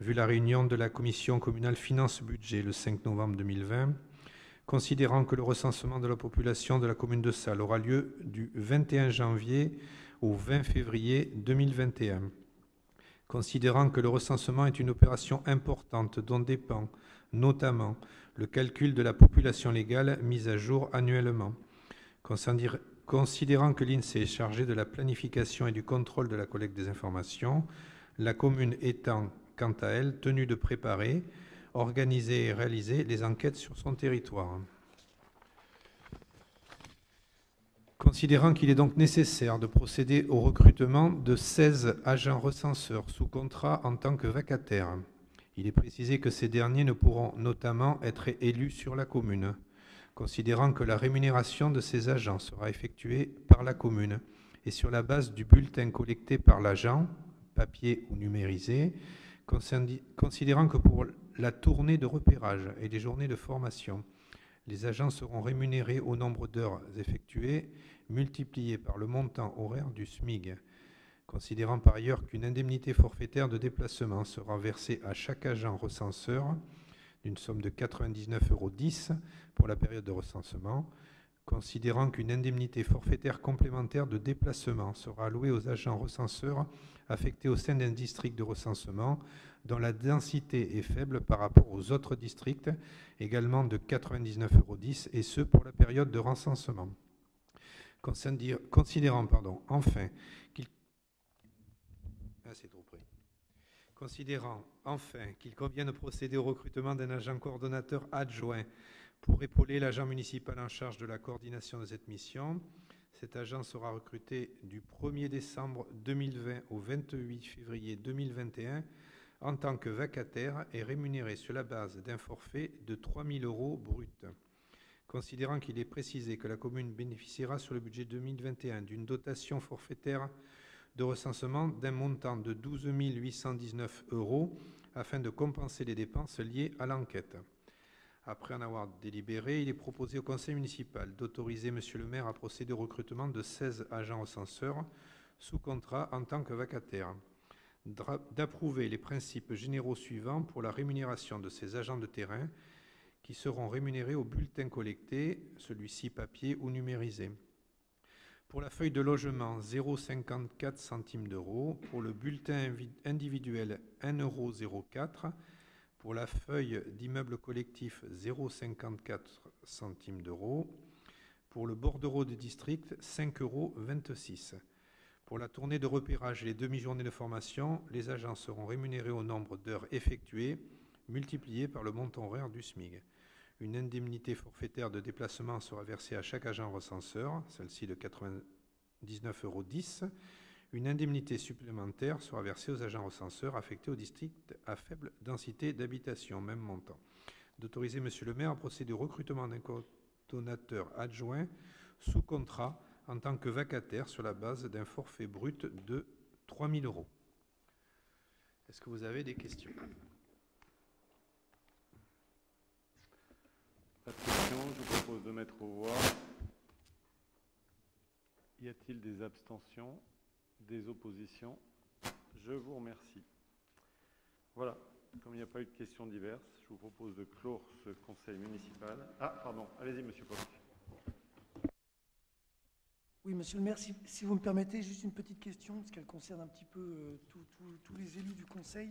vu la réunion de la commission communale finances-budget le 5 novembre 2020, considérant que le recensement de la population de la commune de Salles aura lieu du 21 janvier au 20 février 2021, considérant que le recensement est une opération importante dont dépend notamment le calcul de la population légale mise à jour annuellement, considérant que l'INSEE est chargé de la planification et du contrôle de la collecte des informations, la commune étant, quant à elle, tenue de préparer, organiser et réaliser les enquêtes sur son territoire. Considérant qu'il est donc nécessaire de procéder au recrutement de 16 agents recenseurs sous contrat en tant que vacataires, il est précisé que ces derniers ne pourront notamment être élus sur la commune. Considérant que la rémunération de ces agents sera effectuée par la commune et sur la base du bulletin collecté par l'agent, papier ou numérisé, considérant que pour la tournée de repérage et les journées de formation, les agents seront rémunérés au nombre d'heures effectuées multiplié par le montant horaire du SMIG, considérant par ailleurs qu'une indemnité forfaitaire de déplacement sera versée à chaque agent recenseur d'une somme de 99,10 € pour la période de recensement, considérant qu'une indemnité forfaitaire complémentaire de déplacement sera allouée aux agents recenseurs affectés au sein d'un district de recensement dont la densité est faible par rapport aux autres districts, également de 99,10 €, et ce pour la période de recensement. Considérant enfin qu'il convient de procéder au recrutement d'un agent coordonnateur adjoint pour épauler l'agent municipal en charge de la coordination de cette mission, cet agent sera recruté du 1er décembre 2020 au 28 février 2021 en tant que vacataire et rémunéré sur la base d'un forfait de 3 000 € brut. Considérant qu'il est précisé que la commune bénéficiera sur le budget 2021 d'une dotation forfaitaire de recensement d'un montant de 12 819 € afin de compenser les dépenses liées à l'enquête. Après en avoir délibéré, il est proposé au conseil municipal d'autoriser monsieur le maire à procéder au recrutement de 16 agents recenseurs sous contrat en tant que vacataires, d'approuver les principes généraux suivants pour la rémunération de ces agents de terrain qui seront rémunérés au bulletin collecté, celui-ci papier ou numérisé. Pour la feuille de logement, 0,54 centimes d'euros. Pour le bulletin individuel, 1,04 €. Pour la feuille d'immeuble collectif, 0,54 centimes d'euros. Pour le bordereau de district, 5,26 €. Pour la tournée de repérage et les demi-journées de formation, les agents seront rémunérés au nombre d'heures effectuées, multiplié par le montant horaire du SMIG. Une indemnité forfaitaire de déplacement sera versée à chaque agent recenseur, celle-ci de 99,10 €. Une indemnité supplémentaire sera versée aux agents recenseurs affectés au district à faible densité d'habitation, même montant. D'autoriser monsieur le maire à procéder au recrutement d'un coordonnateur adjoint sous contrat en tant que vacataire sur la base d'un forfait brut de 3 000 €. Est-ce que vous avez des questions ? Pas de questions, je vous propose de mettre aux voix. Y a-t-il des abstentions, des oppositions? Je vous remercie. Voilà, comme il n'y a pas eu de questions diverses, je vous propose de clore ce conseil municipal. Ah, pardon, allez-y, monsieur Poc. Oui, monsieur le maire, si vous me permettez, juste une petite question, parce qu'elle concerne un petit peu tous les élus du conseil.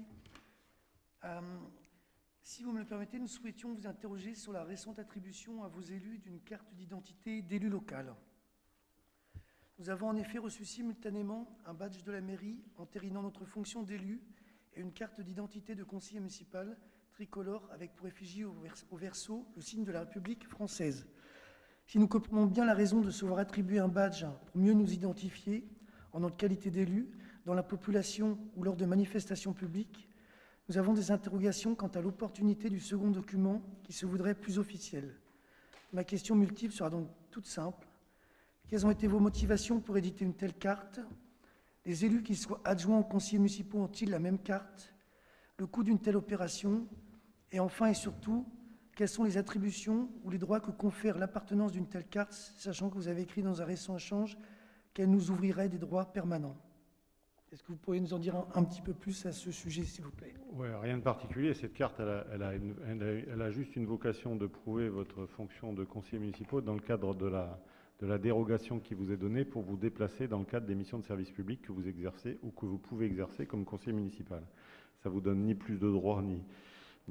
Si vous me le permettez, nous souhaitions vous interroger sur la récente attribution à vos élus d'une carte d'identité d'élu local. Nous avons en effet reçu simultanément un badge de la mairie entérinant notre fonction d'élu et une carte d'identité de conseiller municipal tricolore avec pour effigie au verso le signe de la République française. Si nous comprenons bien la raison de se voir attribuer un badge pour mieux nous identifier en notre qualité d'élu dans la population ou lors de manifestations publiques, nous avons des interrogations quant à l'opportunité du second document qui se voudrait plus officiel. Ma question multiple sera donc toute simple. Quelles ont été vos motivations pour éditer une telle carte? Les élus qui soient adjoints aux conseillers municipaux ont-ils la même carte? Le coût d'une telle opération? Et enfin et surtout, quelles sont les attributions ou les droits que confère l'appartenance d'une telle carte, sachant que vous avez écrit dans un récent échange qu'elle nous ouvrirait des droits permanents? Est-ce que vous pourriez nous en dire un petit peu plus à ce sujet, s'il vous plaît? Oui, rien de particulier. Cette carte, elle a juste une vocation de prouver votre fonction de conseiller municipal dans le cadre de la dérogation qui vous est donnée pour vous déplacer dans le cadre des missions de service public que vous exercez ou que vous pouvez exercer comme conseiller municipal. Ça ne vous donne ni plus de droits ni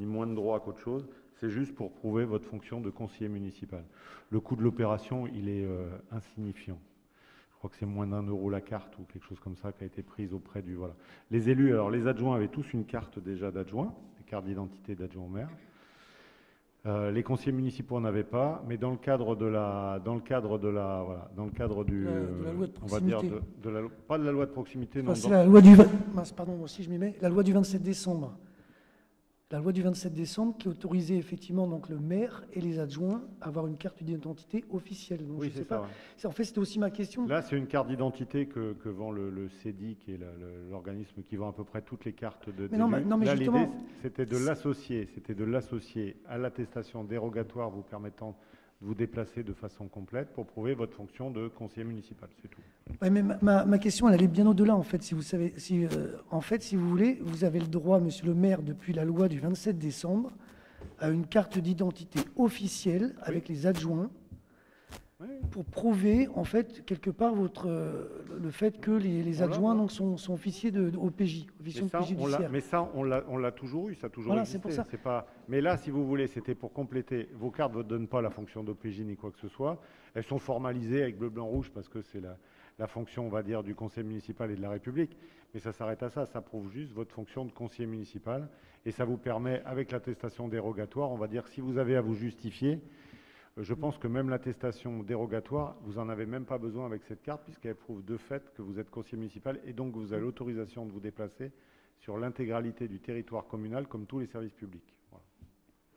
moins de droits qu'autre chose. C'est juste pour prouver votre fonction de conseiller municipal. Le coût de l'opération, il est insignifiant. Je crois que c'est moins d'1 € la carte ou quelque chose comme ça qui a été prise auprès du... Voilà. Les élus, alors les adjoints avaient tous une carte déjà d'adjoint, une carte d'identité d'adjoint au maire. Les conseillers municipaux n'en avaient pas, mais dans le cadre du, on va dire pas de la loi de proximité, non. C'est la loi du, pardon, moi aussi je m'y mets, la loi du 27 décembre. La loi du 27 décembre qui autorisait effectivement donc le maire et les adjoints à avoir une carte d'identité officielle. Donc, oui, c'est ça. Ouais. En fait, c'était aussi ma question. Là, c'est une carte d'identité que vend le CEDI, qui est l'organisme qui vend à peu près toutes les cartes de. Mais là, justement, l'idée, c'était de l'associer à l'attestation dérogatoire vous permettant de vous déplacer de façon complète pour prouver votre fonction de conseiller municipal, c'est tout. Ouais, mais ma question, elle allait bien au-delà, en fait. Si vous savez, en fait, si vous voulez, vous avez le droit, monsieur le maire, depuis la loi du 27 décembre, à une carte d'identité officielle avec les adjoints pour prouver, en fait, quelque part, le fait que les adjoints donc, sont officiers OPJ, officiers de police judiciaire. Mais ça, on l'a toujours eu, ça a toujours existé. C'est pour ça. Pas... Mais là, si vous voulez, c'était pour compléter. Vos cartes ne vous donnent pas la fonction d'OPJ ni quoi que ce soit. Elles sont formalisées avec bleu, blanc, rouge parce que c'est la fonction, on va dire, du conseil municipal et de la République. Mais ça s'arrête à ça. Ça prouve juste votre fonction de conseiller municipal. Et ça vous permet, avec l'attestation dérogatoire, on va dire, si vous avez à vous justifier, je pense que même l'attestation dérogatoire, vous n'en avez même pas besoin avec cette carte, puisqu'elle prouve de fait que vous êtes conseiller municipal et donc vous avez l'autorisation de vous déplacer sur l'intégralité du territoire communal, comme tous les services publics. Voilà.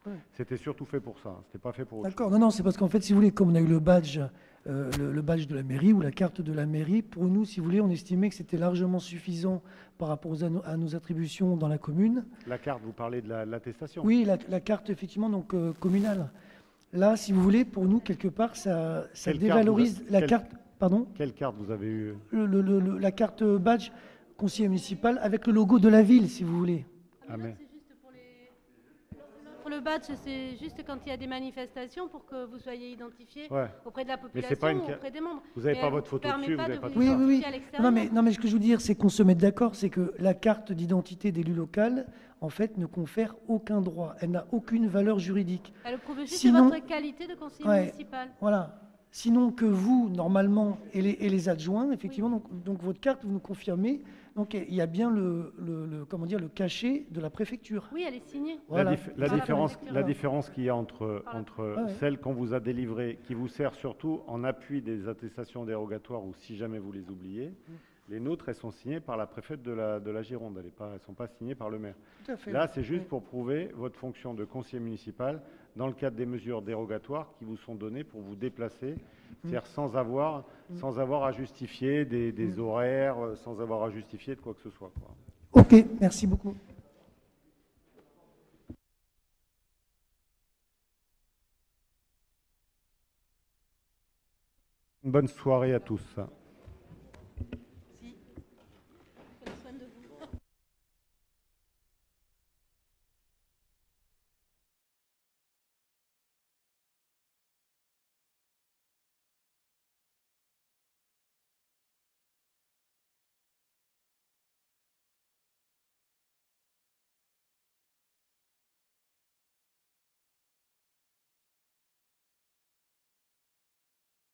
Ouais. C'était surtout fait pour ça, c'était pas fait pour autre chose. D'accord, non, c'est parce qu'en fait, si vous voulez, comme on a eu le badge de la mairie ou la carte de la mairie, pour nous, si vous voulez, on estimait que c'était largement suffisant par rapport à nos attributions dans la commune. La carte, vous parlez de l'attestation? Oui, la carte, effectivement, donc communale. Là, si vous voulez, pour nous, quelque part, ça dévalorise la carte. Pardon? Quelle carte vous avez eue? La carte badge conseiller municipal avec le logo de la ville, si vous voulez. Ah, mais... Pour le badge, c'est juste quand il y a des manifestations pour que vous soyez identifié auprès de la population mais pas ou auprès des membres. Vous n'avez pas votre photo dessus, vous n'avez pas tout ça. Oui. Non, mais ce que je veux dire, c'est qu'on se mette d'accord, c'est que la carte d'identité d'élu local, en fait, ne confère aucun droit. Elle n'a aucune valeur juridique. Elle prouve juste Sinon, votre qualité de conseiller municipal. Voilà. Sinon que vous, normalement, et les adjoints, effectivement, donc votre carte, vous nous confirmez, donc il y a bien comment dire, le cachet de la préfecture. Oui, elle est signée. Voilà. La différence qu'il y a entre celle qu'on vous a délivrée, qui vous sert surtout en appui des attestations dérogatoires ou si jamais vous les oubliez, les nôtres, elles sont signées par la préfète de la Gironde, elles ne sont pas signées par le maire. Tout à fait. Là, c'est juste pour prouver votre fonction de conseiller municipal dans le cadre des mesures dérogatoires qui vous sont données pour vous déplacer, c'est-à-dire sans avoir à justifier des horaires, sans avoir à justifier de quoi que ce soit, quoi. Ok, merci beaucoup. Bonne soirée à tous.